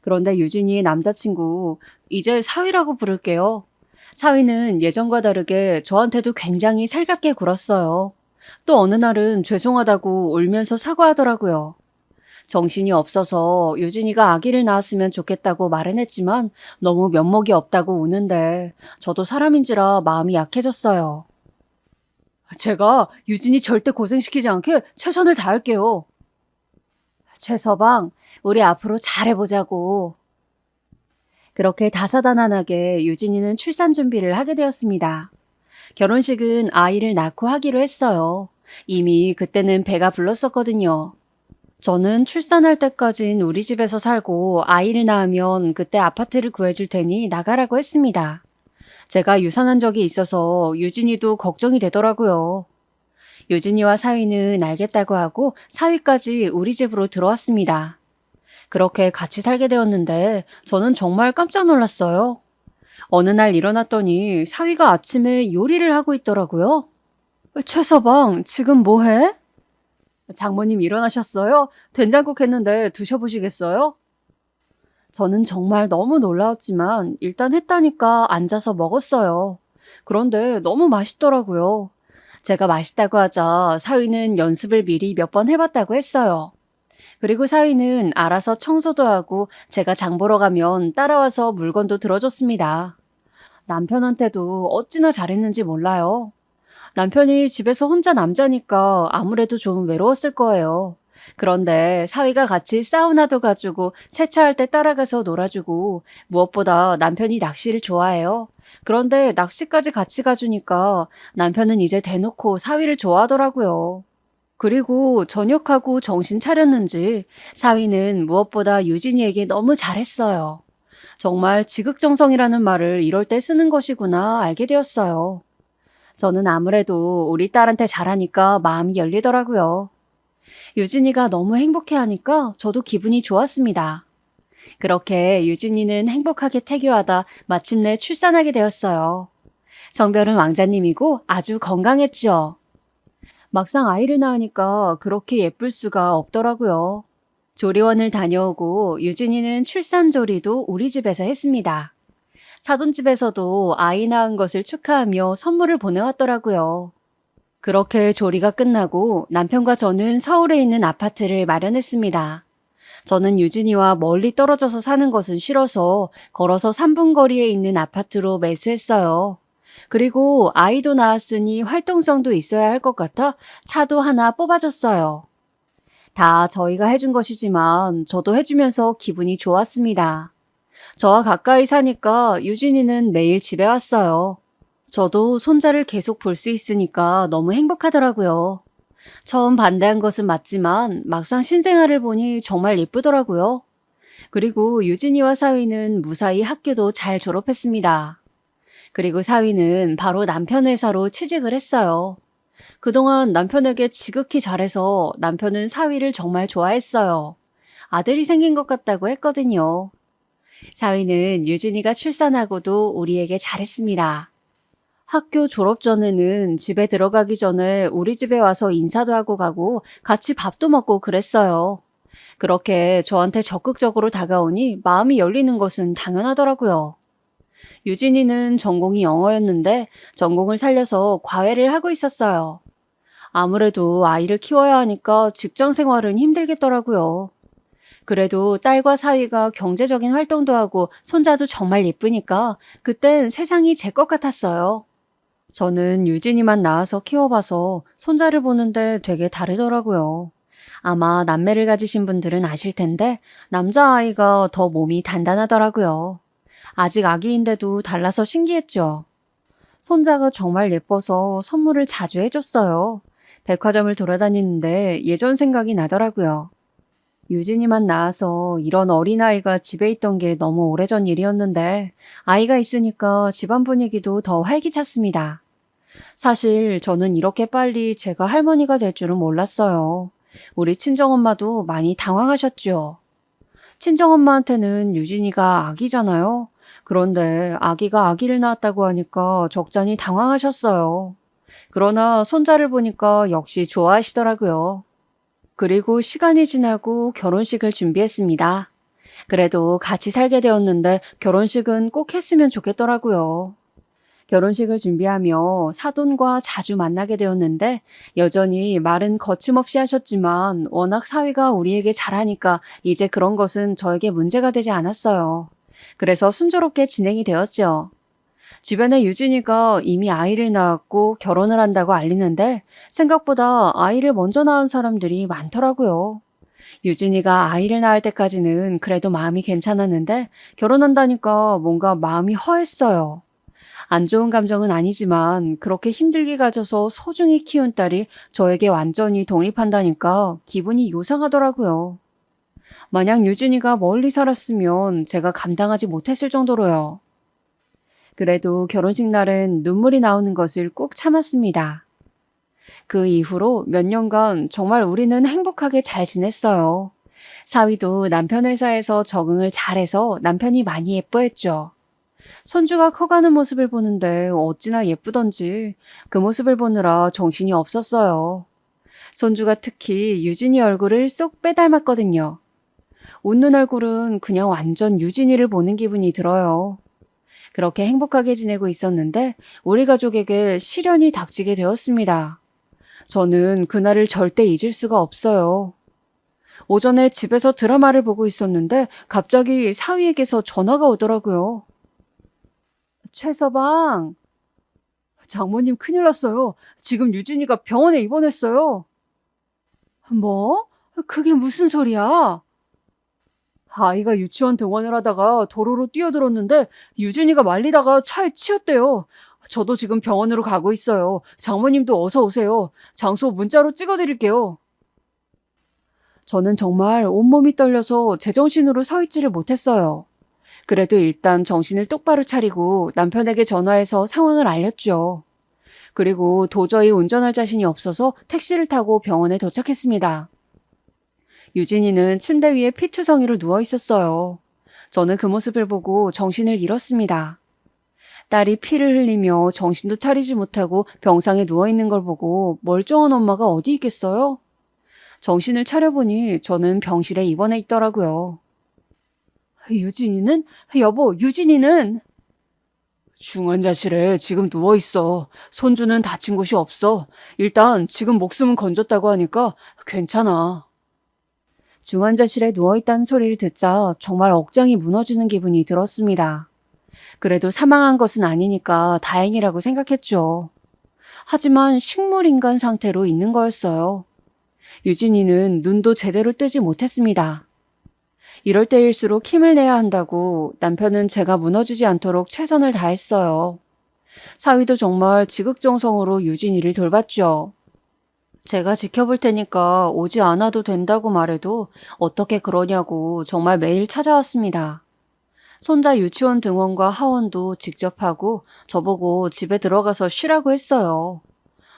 그런데 유진이의 남자친구, 이제 사위라고 부를게요. 사위는 예전과 다르게 저한테도 굉장히 살갑게 굴었어요. 또 어느 날은 죄송하다고 울면서 사과하더라고요. 정신이 없어서 유진이가 아기를 낳았으면 좋겠다고 말은 했지만 너무 면목이 없다고 우는데 저도 사람인지라 마음이 약해졌어요. 제가 유진이 절대 고생시키지 않게 최선을 다할게요. 최서방, 우리 앞으로 잘해보자고. 그렇게 다사다난하게 유진이는 출산 준비를 하게 되었습니다. 결혼식은 아이를 낳고 하기로 했어요. 이미 그때는 배가 불렀었거든요. 저는 출산할 때까진 우리 집에서 살고 아이를 낳으면 그때 아파트를 구해줄 테니 나가라고 했습니다. 제가 유산한 적이 있어서 유진이도 걱정이 되더라고요. 유진이와 사위는 알겠다고 하고 사위까지 우리 집으로 들어왔습니다. 그렇게 같이 살게 되었는데 저는 정말 깜짝 놀랐어요. 어느 날 일어났더니 사위가 아침에 요리를 하고 있더라고요. 최서방, 지금 뭐 해? 장모님 일어나셨어요? 된장국 했는데 드셔보시겠어요? 저는 정말 너무 놀라웠지만 일단 했다니까 앉아서 먹었어요. 그런데 너무 맛있더라고요. 제가 맛있다고 하자 사위는 연습을 미리 몇 번 해봤다고 했어요. 그리고 사위는 알아서 청소도 하고 제가 장 보러 가면 따라와서 물건도 들어줬습니다. 남편한테도 어찌나 잘했는지 몰라요. 남편이 집에서 혼자 남자니까 아무래도 좀 외로웠을 거예요. 그런데 사위가 같이 사우나도 가주고 세차할 때 따라가서 놀아주고 무엇보다 남편이 낚시를 좋아해요. 그런데 낚시까지 같이 가주니까 남편은 이제 대놓고 사위를 좋아하더라고요. 그리고 저녁하고 정신 차렸는지 사위는 무엇보다 유진이에게 너무 잘했어요. 정말 지극정성이라는 말을 이럴 때 쓰는 것이구나 알게 되었어요. 저는 아무래도 우리 딸한테 잘하니까 마음이 열리더라고요. 유진이가 너무 행복해하니까 저도 기분이 좋았습니다. 그렇게 유진이는 행복하게 태교하다 마침내 출산하게 되었어요. 성별은 왕자님이고 아주 건강했죠. 막상 아이를 낳으니까 그렇게 예쁠 수가 없더라고요. 조리원을 다녀오고 유진이는 출산조리도 우리 집에서 했습니다. 사돈집에서도 아이 낳은 것을 축하하며 선물을 보내왔더라고요. 그렇게 조리가 끝나고 남편과 저는 서울에 있는 아파트를 마련했습니다. 저는 유진이와 멀리 떨어져서 사는 것은 싫어서 걸어서 3분 거리에 있는 아파트로 매수했어요. 그리고 아이도 낳았으니 활동성도 있어야 할 것 같아 차도 하나 뽑아줬어요. 다 저희가 해준 것이지만 저도 해주면서 기분이 좋았습니다. 저와 가까이 사니까 유진이는 매일 집에 왔어요. 저도 손자를 계속 볼 수 있으니까 너무 행복하더라고요. 처음 반대한 것은 맞지만 막상 신생아를 보니 정말 예쁘더라고요. 그리고 유진이와 사위는 무사히 학교도 잘 졸업했습니다. 그리고 사위는 바로 남편 회사로 취직을 했어요. 그동안 남편에게 지극히 잘해서 남편은 사위를 정말 좋아했어요. 아들이 생긴 것 같다고 했거든요. 사위는 유진이가 출산하고도 우리에게 잘했습니다. 학교 졸업 전에는 집에 들어가기 전에 우리 집에 와서 인사도 하고 가고 같이 밥도 먹고 그랬어요. 그렇게 저한테 적극적으로 다가오니 마음이 열리는 것은 당연하더라고요. 유진이는 전공이 영어였는데 전공을 살려서 과외를 하고 있었어요. 아무래도 아이를 키워야 하니까 직장 생활은 힘들겠더라고요. 그래도 딸과 사위가 경제적인 활동도 하고 손자도 정말 예쁘니까 그땐 세상이 제 것 같았어요. 저는 유진이만 낳아서 키워봐서 손자를 보는데 되게 다르더라고요. 아마 남매를 가지신 분들은 아실 텐데 남자아이가 더 몸이 단단하더라고요. 아직 아기인데도 달라서 신기했죠. 손자가 정말 예뻐서 선물을 자주 해줬어요. 백화점을 돌아다니는데 예전 생각이 나더라고요. 유진이만 낳아서 이런 어린아이가 집에 있던 게 너무 오래전 일이었는데 아이가 있으니까 집안 분위기도 더 활기찼습니다. 사실 저는 이렇게 빨리 제가 할머니가 될 줄은 몰랐어요. 우리 친정엄마도 많이 당황하셨죠. 친정엄마한테는 유진이가 아기잖아요. 그런데 아기가 아기를 낳았다고 하니까 적잖이 당황하셨어요. 그러나 손자를 보니까 역시 좋아하시더라고요. 그리고 시간이 지나고 결혼식을 준비했습니다. 그래도 같이 살게 되었는데 결혼식은 꼭 했으면 좋겠더라고요. 결혼식을 준비하며 사돈과 자주 만나게 되었는데 여전히 말은 거침없이 하셨지만 워낙 사위가 우리에게 잘하니까 이제 그런 것은 저에게 문제가 되지 않았어요. 그래서 순조롭게 진행이 되었죠. 주변에 유진이가 이미 아이를 낳았고 결혼을 한다고 알리는데 생각보다 아이를 먼저 낳은 사람들이 많더라고요. 유진이가 아이를 낳을 때까지는 그래도 마음이 괜찮았는데 결혼한다니까 뭔가 마음이 허했어요. 안 좋은 감정은 아니지만 그렇게 힘들게 가져서 소중히 키운 딸이 저에게 완전히 독립한다니까 기분이 요상하더라고요. 만약 유진이가 멀리 살았으면 제가 감당하지 못했을 정도로요. 그래도 결혼식 날은 눈물이 나오는 것을 꼭 참았습니다. 그 이후로 몇 년간 정말 우리는 행복하게 잘 지냈어요. 사위도 남편 회사에서 적응을 잘해서 남편이 많이 예뻐했죠. 손주가 커가는 모습을 보는데 어찌나 예쁘던지 그 모습을 보느라 정신이 없었어요. 손주가 특히 유진이 얼굴을 쏙 빼닮았거든요. 웃는 얼굴은 그냥 완전 유진이를 보는 기분이 들어요. 그렇게 행복하게 지내고 있었는데 우리 가족에게 시련이 닥치게 되었습니다. 저는 그날을 절대 잊을 수가 없어요. 오전에 집에서 드라마를 보고 있었는데 갑자기 사위에게서 전화가 오더라고요. 최서방, 장모님 큰일 났어요. 지금 유진이가 병원에 입원했어요. 뭐? 그게 무슨 소리야? 아이가 유치원 등원을 하다가 도로로 뛰어들었는데 유진이가 말리다가 차에 치였대요. 저도 지금 병원으로 가고 있어요. 장모님도 어서 오세요. 장소 문자로 찍어드릴게요. 저는 정말 온몸이 떨려서 제정신으로 서 있지를 못했어요. 그래도 일단 정신을 똑바로 차리고 남편에게 전화해서 상황을 알렸죠. 그리고 도저히 운전할 자신이 없어서 택시를 타고 병원에 도착했습니다. 유진이는 침대 위에 피투성이로 누워 있었어요. 저는 그 모습을 보고 정신을 잃었습니다. 딸이 피를 흘리며 정신도 차리지 못하고 병상에 누워 있는 걸 보고 멀쩡한 엄마가 어디 있겠어요? 정신을 차려보니 저는 병실에 입원해 있더라고요. 유진이는? 여보, 유진이는? 중환자실에 지금 누워있어. 손주는 다친 곳이 없어. 일단 지금 목숨은 건졌다고 하니까 괜찮아. 중환자실에 누워있다는 소리를 듣자 정말 억장이 무너지는 기분이 들었습니다. 그래도 사망한 것은 아니니까 다행이라고 생각했죠. 하지만 식물인간 상태로 있는 거였어요. 유진이는 눈도 제대로 뜨지 못했습니다. 이럴 때일수록 힘을 내야 한다고 남편은 제가 무너지지 않도록 최선을 다했어요. 사위도 정말 지극정성으로 유진이를 돌봤죠. 제가 지켜볼 테니까 오지 않아도 된다고 말해도 어떻게 그러냐고 정말 매일 찾아왔습니다. 손자 유치원 등원과 하원도 직접 하고 저보고 집에 들어가서 쉬라고 했어요.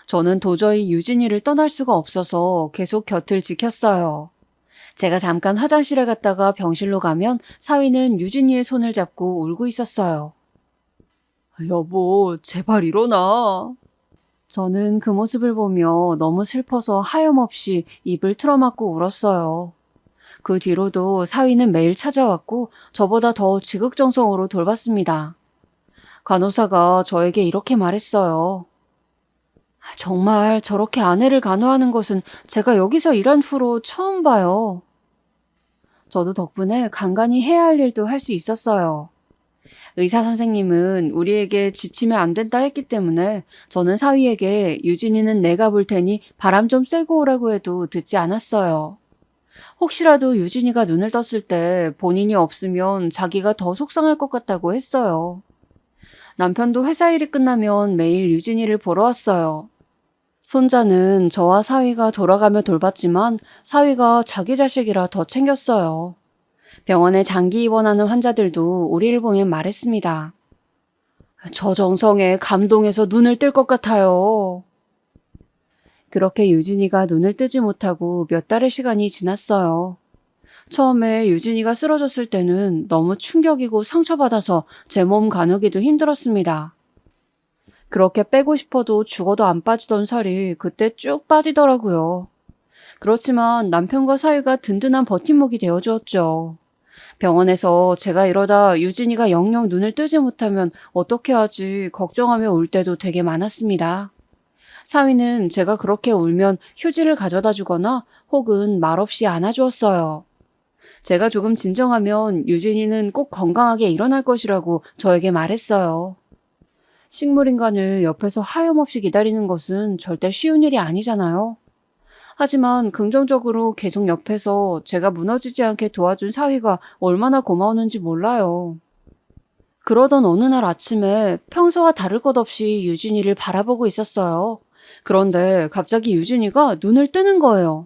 저는 도저히 유진이를 떠날 수가 없어서 계속 곁을 지켰어요. 제가 잠깐 화장실에 갔다가 병실로 가면 사위는 유진이의 손을 잡고 울고 있었어요. 여보, 제발 일어나. 저는 그 모습을 보며 너무 슬퍼서 하염없이 입을 틀어막고 울었어요. 그 뒤로도 사위는 매일 찾아왔고 저보다 더 지극정성으로 돌봤습니다. 간호사가 저에게 이렇게 말했어요. 정말 저렇게 아내를 간호하는 것은 제가 여기서 일한 후로 처음 봐요. 저도 덕분에 간간히 해야 할 일도 할 수 있었어요. 의사 선생님은 우리에게 지치면 안 된다 했기 때문에 저는 사위에게 유진이는 내가 볼 테니 바람 좀 쐬고 오라고 해도 듣지 않았어요. 혹시라도 유진이가 눈을 떴을 때 본인이 없으면 자기가 더 속상할 것 같다고 했어요. 남편도 회사 일이 끝나면 매일 유진이를 보러 왔어요. 손자는 저와 사위가 돌아가며 돌봤지만 사위가 자기 자식이라 더 챙겼어요. 병원에 장기 입원하는 환자들도 우리를 보면 말했습니다. 저 정성에 감동해서 눈을 뜰 것 같아요. 그렇게 유진이가 눈을 뜨지 못하고 몇 달의 시간이 지났어요. 처음에 유진이가 쓰러졌을 때는 너무 충격이고 상처받아서 제 몸 가누기도 힘들었습니다. 그렇게 빼고 싶어도 죽어도 안 빠지던 살이 그때 쭉 빠지더라고요. 그렇지만 남편과 사위가 든든한 버팀목이 되어주었죠. 병원에서 제가 이러다 유진이가 영영 눈을 뜨지 못하면 어떻게 하지 걱정하며 울 때도 되게 많았습니다. 사위는 제가 그렇게 울면 휴지를 가져다 주거나 혹은 말없이 안아주었어요. 제가 조금 진정하면 유진이는 꼭 건강하게 일어날 것이라고 저에게 말했어요. 식물인간을 옆에서 하염없이 기다리는 것은 절대 쉬운 일이 아니잖아요. 하지만 긍정적으로 계속 옆에서 제가 무너지지 않게 도와준 사위가 얼마나 고마웠는지 몰라요. 그러던 어느 날 아침에 평소와 다를 것 없이 유진이를 바라보고 있었어요. 그런데 갑자기 유진이가 눈을 뜨는 거예요.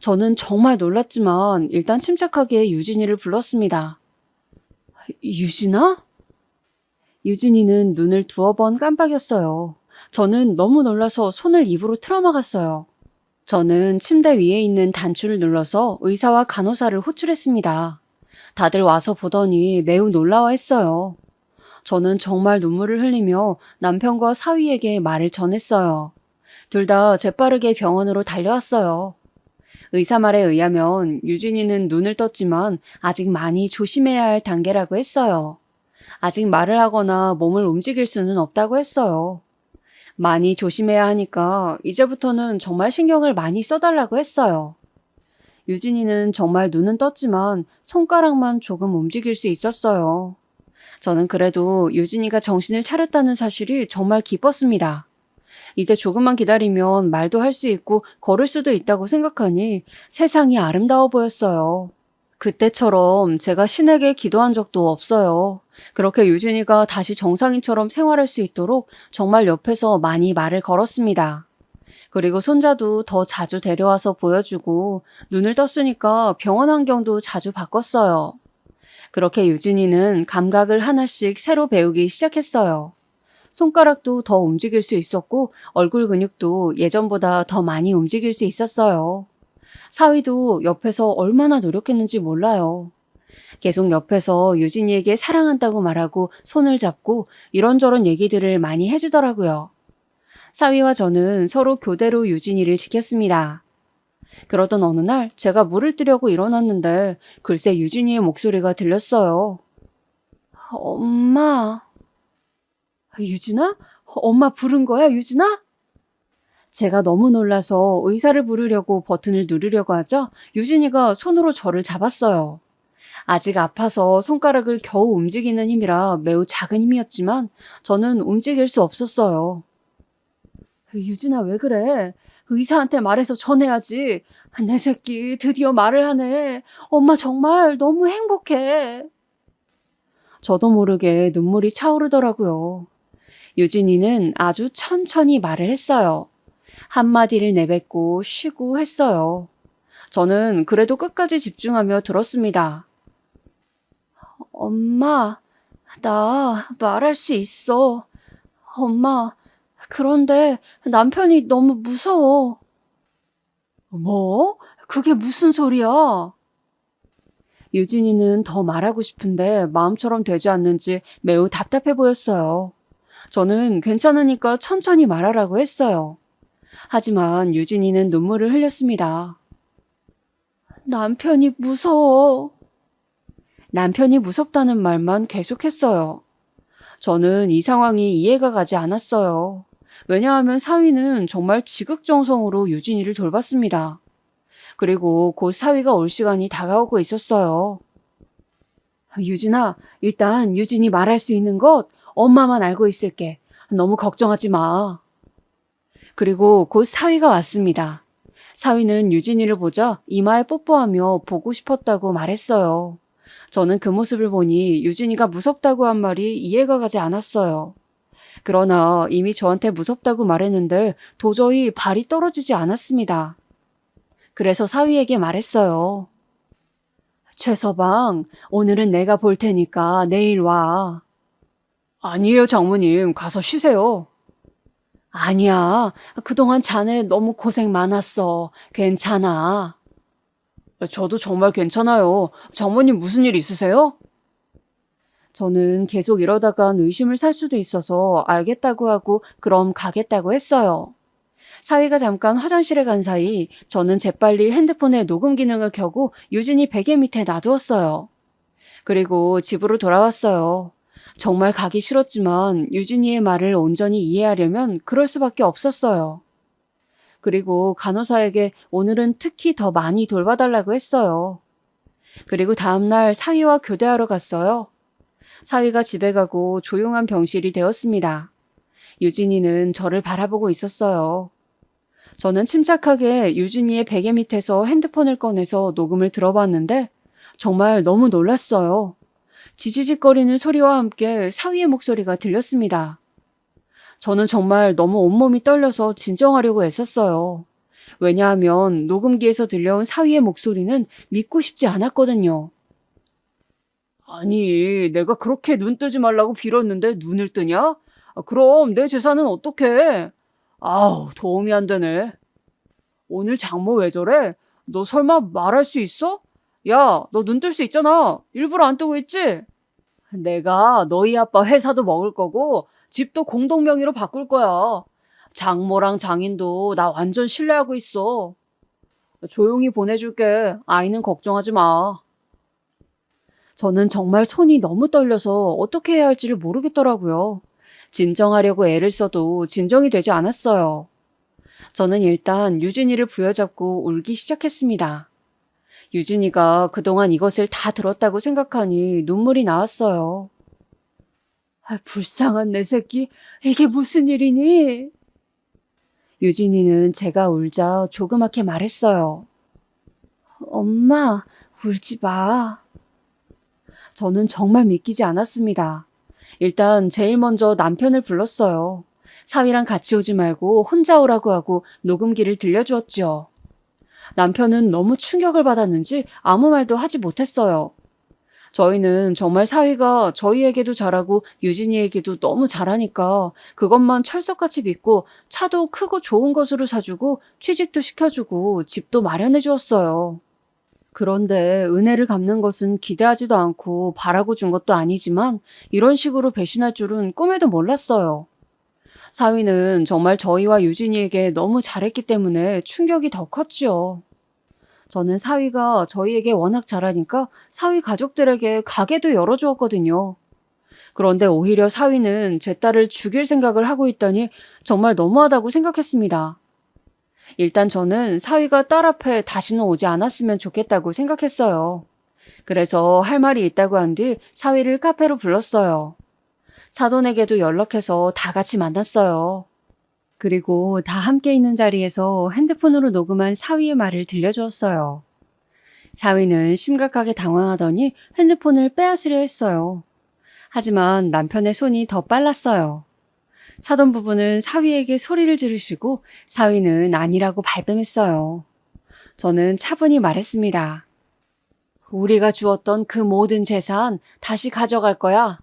저는 정말 놀랐지만 일단 침착하게 유진이를 불렀습니다. 유진아? 유진이는 눈을 두어 번 깜빡였어요. 저는 너무 놀라서 손을 입으로 틀어막았어요. 저는 침대 위에 있는 단추를 눌러서 의사와 간호사를 호출했습니다. 다들 와서 보더니 매우 놀라워했어요. 저는 정말 눈물을 흘리며 남편과 사위에게 말을 전했어요. 둘 다 재빠르게 병원으로 달려왔어요. 의사 말에 의하면 유진이는 눈을 떴지만 아직 많이 조심해야 할 단계라고 했어요. 아직 말을 하거나 몸을 움직일 수는 없다고 했어요. 많이 조심해야 하니까 이제부터는 정말 신경을 많이 써달라고 했어요. 유진이는 정말 눈은 떴지만 손가락만 조금 움직일 수 있었어요. 저는 그래도 유진이가 정신을 차렸다는 사실이 정말 기뻤습니다. 이제 조금만 기다리면 말도 할 수 있고 걸을 수도 있다고 생각하니 세상이 아름다워 보였어요. 그때처럼 제가 신에게 기도한 적도 없어요. 그렇게 유진이가 다시 정상인처럼 생활할 수 있도록 정말 옆에서 많이 말을 걸었습니다. 그리고 손자도 더 자주 데려와서 보여주고 눈을 떴으니까 병원 환경도 자주 바꿨어요. 그렇게 유진이는 감각을 하나씩 새로 배우기 시작했어요. 손가락도 더 움직일 수 있었고 얼굴 근육도 예전보다 더 많이 움직일 수 있었어요. 사위도 옆에서 얼마나 노력했는지 몰라요. 계속 옆에서 유진이에게 사랑한다고 말하고 손을 잡고 이런저런 얘기들을 많이 해주더라고요. 사위와 저는 서로 교대로 유진이를 지켰습니다. 그러던 어느 날 제가 물을 뜨려고 일어났는데 글쎄 유진이의 목소리가 들렸어요. 엄마. 유진아? 엄마 부른 거야, 유진아? 제가 너무 놀라서 의사를 부르려고 버튼을 누르려고 하자 유진이가 손으로 저를 잡았어요. 아직 아파서 손가락을 겨우 움직이는 힘이라 매우 작은 힘이었지만 저는 움직일 수 없었어요. 유진아, 왜 그래? 의사한테 말해서 전해야지. 내 새끼 드디어 말을 하네. 엄마 정말 너무 행복해. 저도 모르게 눈물이 차오르더라고요. 유진이는 아주 천천히 말을 했어요. 한마디를 내뱉고 쉬고 했어요. 저는 그래도 끝까지 집중하며 들었습니다. 엄마, 나 말할 수 있어. 엄마, 그런데 남편이 너무 무서워. 뭐? 그게 무슨 소리야? 유진이는 더 말하고 싶은데 마음처럼 되지 않는지 매우 답답해 보였어요. 저는 괜찮으니까 천천히 말하라고 했어요. 하지만 유진이는 눈물을 흘렸습니다. 남편이 무서워. 남편이 무섭다는 말만 계속했어요. 저는 이 상황이 이해가 가지 않았어요. 왜냐하면 사위는 정말 지극정성으로 유진이를 돌봤습니다. 그리고 곧 사위가 올 시간이 다가오고 있었어요. 유진아, 일단 유진이 말할 수 있는 것 엄마만 알고 있을게. 너무 걱정하지 마. 그리고 곧 사위가 왔습니다. 사위는 유진이를 보자 이마에 뽀뽀하며 보고 싶었다고 말했어요. 저는 그 모습을 보니 유진이가 무섭다고 한 말이 이해가 가지 않았어요. 그러나 이미 저한테 무섭다고 말했는데 도저히 발이 떨어지지 않았습니다. 그래서 사위에게 말했어요. 최서방, 오늘은 내가 볼 테니까 내일 와. 아니에요, 장모님. 가서 쉬세요. 아니야. 그동안 자네 너무 고생 많았어. 괜찮아. 저도 정말 괜찮아요. 장모님 무슨 일 있으세요? 저는 계속 이러다간 의심을 살 수도 있어서 알겠다고 하고 그럼 가겠다고 했어요. 사위가 잠깐 화장실에 간 사이 저는 재빨리 핸드폰에 녹음 기능을 켜고 유진이 베개 밑에 놔두었어요. 그리고 집으로 돌아왔어요. 정말 가기 싫었지만 유진이의 말을 온전히 이해하려면 그럴 수밖에 없었어요. 그리고 간호사에게 오늘은 특히 더 많이 돌봐달라고 했어요. 그리고 다음날 사위와 교대하러 갔어요. 사위가 집에 가고 조용한 병실이 되었습니다. 유진이는 저를 바라보고 있었어요. 저는 침착하게 유진이의 베개 밑에서 핸드폰을 꺼내서 녹음을 들어봤는데 정말 너무 놀랐어요. 지지직거리는 소리와 함께 사위의 목소리가 들렸습니다. 저는 정말 너무 온몸이 떨려서 진정하려고 애썼어요. 왜냐하면 녹음기에서 들려온 사위의 목소리는 믿고 싶지 않았거든요. 아니, 내가 그렇게 눈 뜨지 말라고 빌었는데 눈을 뜨냐? 그럼 내 재산은 어떡해? 아우, 도움이 안 되네. 오늘 장모 왜 저래? 너 설마 말할 수 있어? 야, 너 눈 뜰 수 있잖아. 일부러 안 뜨고 있지? 내가 너희 아빠 회사도 먹을 거고 집도 공동 명의로 바꿀 거야. 장모랑 장인도 나 완전 신뢰하고 있어. 조용히 보내줄게. 아이는 걱정하지 마. 저는 정말 손이 너무 떨려서 어떻게 해야 할지를 모르겠더라고요. 진정하려고 애를 써도 진정이 되지 않았어요. 저는 일단 유진이를 부여잡고 울기 시작했습니다. 유진이가 그동안 이것을 다 들었다고 생각하니 눈물이 나왔어요. 불쌍한 내 새끼, 이게 무슨 일이니? 유진이는 제가 울자 조그맣게 말했어요. 엄마, 울지 마. 저는 정말 믿기지 않았습니다. 일단 제일 먼저 남편을 불렀어요. 사위랑 같이 오지 말고 혼자 오라고 하고 녹음기를 들려주었지요. 남편은 너무 충격을 받았는지 아무 말도 하지 못했어요. 저희는 정말 사위가 저희에게도 잘하고 유진이에게도 너무 잘하니까 그것만 철석같이 믿고 차도 크고 좋은 것으로 사주고 취직도 시켜주고 집도 마련해 주었어요. 그런데 은혜를 갚는 것은 기대하지도 않고 바라고 준 것도 아니지만 이런 식으로 배신할 줄은 꿈에도 몰랐어요. 사위는 정말 저희와 유진이에게 너무 잘했기 때문에 충격이 더 컸지요. 저는 사위가 저희에게 워낙 잘하니까 사위 가족들에게 가게도 열어주었거든요. 그런데 오히려 사위는 제 딸을 죽일 생각을 하고 있다니 정말 너무하다고 생각했습니다. 일단 저는 사위가 딸 앞에 다시는 오지 않았으면 좋겠다고 생각했어요. 그래서 할 말이 있다고 한 뒤 사위를 카페로 불렀어요. 사돈에게도 연락해서 다 같이 만났어요. 그리고 다 함께 있는 자리에서 핸드폰으로 녹음한 사위의 말을 들려주었어요. 사위는 심각하게 당황하더니 핸드폰을 빼앗으려 했어요. 하지만 남편의 손이 더 빨랐어요. 사돈 부부는 사위에게 소리를 지르시고 사위는 아니라고 발뺌했어요. 저는 차분히 말했습니다. 우리가 주었던 그 모든 재산 다시 가져갈 거야.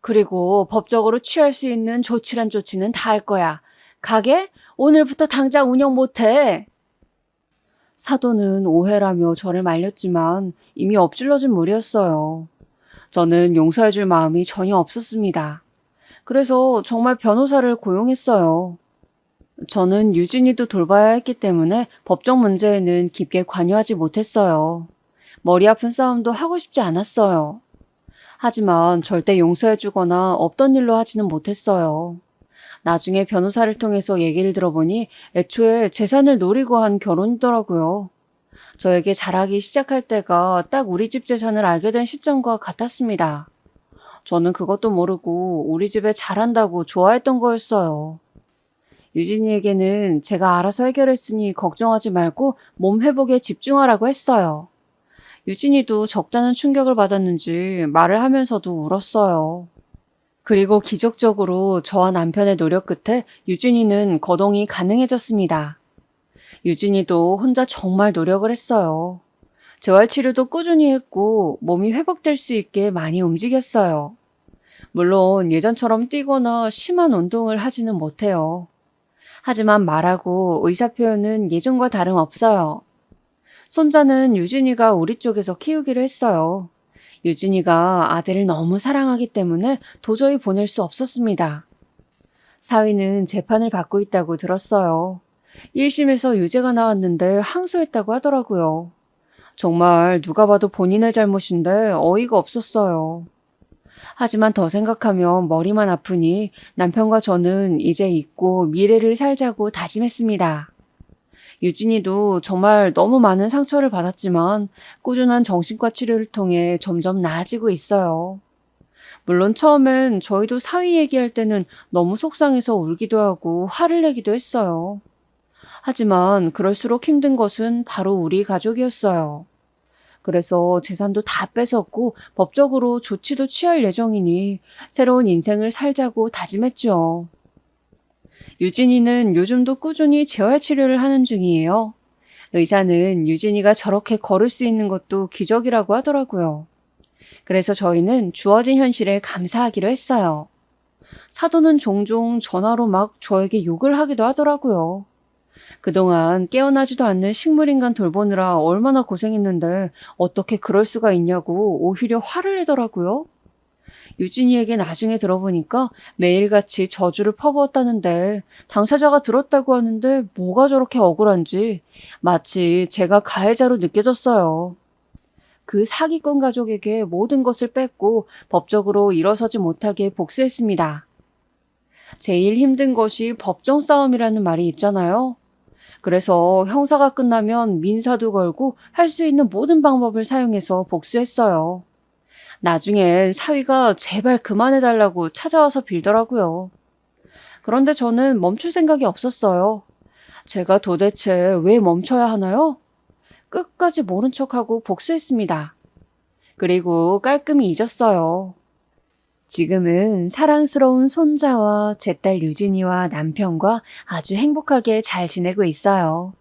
그리고 법적으로 취할 수 있는 조치란 조치는 다 할 거야. 가게? 오늘부터 당장 운영 못해. 사돈은 오해라며 저를 말렸지만 이미 엎질러진 물이었어요. 저는 용서해줄 마음이 전혀 없었습니다. 그래서 정말 변호사를 고용했어요. 저는 유진이도 돌봐야 했기 때문에 법적 문제에는 깊게 관여하지 못했어요. 머리 아픈 싸움도 하고 싶지 않았어요. 하지만 절대 용서해주거나 없던 일로 하지는 못했어요. 나중에 변호사를 통해서 얘기를 들어보니 애초에 재산을 노리고 한 결혼이더라고요. 저에게 잘하기 시작할 때가 딱 우리 집 재산을 알게 된 시점과 같았습니다. 저는 그것도 모르고 우리 집에 잘한다고 좋아했던 거였어요. 유진이에게는 제가 알아서 해결했으니 걱정하지 말고 몸 회복에 집중하라고 했어요. 유진이도 적잖은 충격을 받았는지 말을 하면서도 울었어요. 그리고 기적적으로 저와 남편의 노력 끝에 유진이는 거동이 가능해졌습니다. 유진이도 혼자 정말 노력을 했어요. 재활치료도 꾸준히 했고 몸이 회복될 수 있게 많이 움직였어요. 물론 예전처럼 뛰거나 심한 운동을 하지는 못해요. 하지만 말하고 의사표현은 예전과 다름없어요. 손자는 유진이가 우리 쪽에서 키우기로 했어요. 유진이가 아들을 너무 사랑하기 때문에 도저히 보낼 수 없었습니다. 사위는 재판을 받고 있다고 들었어요. 1심에서 유죄가 나왔는데 항소했다고 하더라고요. 정말 누가 봐도 본인의 잘못인데 어이가 없었어요. 하지만 더 생각하면 머리만 아프니 남편과 저는 이제 잊고 미래를 살자고 다짐했습니다. 유진이도 정말 너무 많은 상처를 받았지만 꾸준한 정신과 치료를 통해 점점 나아지고 있어요. 물론 처음엔 저희도 사위 얘기할 때는 너무 속상해서 울기도 하고 화를 내기도 했어요. 하지만 그럴수록 힘든 것은 바로 우리 가족이었어요. 그래서 재산도 다 뺏었고 법적으로 조치도 취할 예정이니 새로운 인생을 살자고 다짐했죠. 유진이는 요즘도 꾸준히 재활 치료를 하는 중이에요. 의사는 유진이가 저렇게 걸을 수 있는 것도 기적이라고 하더라고요. 그래서 저희는 주어진 현실에 감사하기로 했어요. 사돈은 종종 전화로 막 저에게 욕을 하기도 하더라고요. 그동안 깨어나지도 않는 식물인간 돌보느라 얼마나 고생했는데 어떻게 그럴 수가 있냐고 오히려 화를 내더라고요. 유진이에게 나중에 들어보니까 매일같이 저주를 퍼부었다는데 당사자가 들었다고 하는데 뭐가 저렇게 억울한지 마치 제가 가해자로 느껴졌어요. 그 사기꾼 가족에게 모든 것을 뺏고 법적으로 일어서지 못하게 복수했습니다. 제일 힘든 것이 법정 싸움이라는 말이 있잖아요. 그래서 형사가 끝나면 민사도 걸고 할 수 있는 모든 방법을 사용해서 복수했어요. 나중엔 사위가 제발 그만해달라고 찾아와서 빌더라고요. 그런데 저는 멈출 생각이 없었어요. 제가 도대체 왜 멈춰야 하나요? 끝까지 모른 척하고 복수했습니다. 그리고 깔끔히 잊었어요. 지금은 사랑스러운 손자와 제 딸 유진이와 남편과 아주 행복하게 잘 지내고 있어요.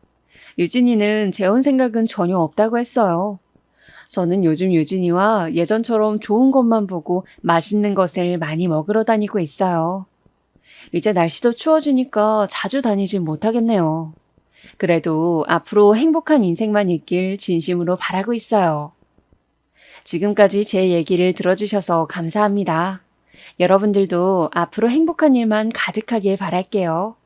유진이는 재혼 생각은 전혀 없다고 했어요. 저는 요즘 유진이와 예전처럼 좋은 것만 보고 맛있는 것을 많이 먹으러 다니고 있어요. 이제 날씨도 추워지니까 자주 다니진 못하겠네요. 그래도 앞으로 행복한 인생만 있길 진심으로 바라고 있어요. 지금까지 제 얘기를 들어주셔서 감사합니다. 여러분들도 앞으로 행복한 일만 가득하길 바랄게요.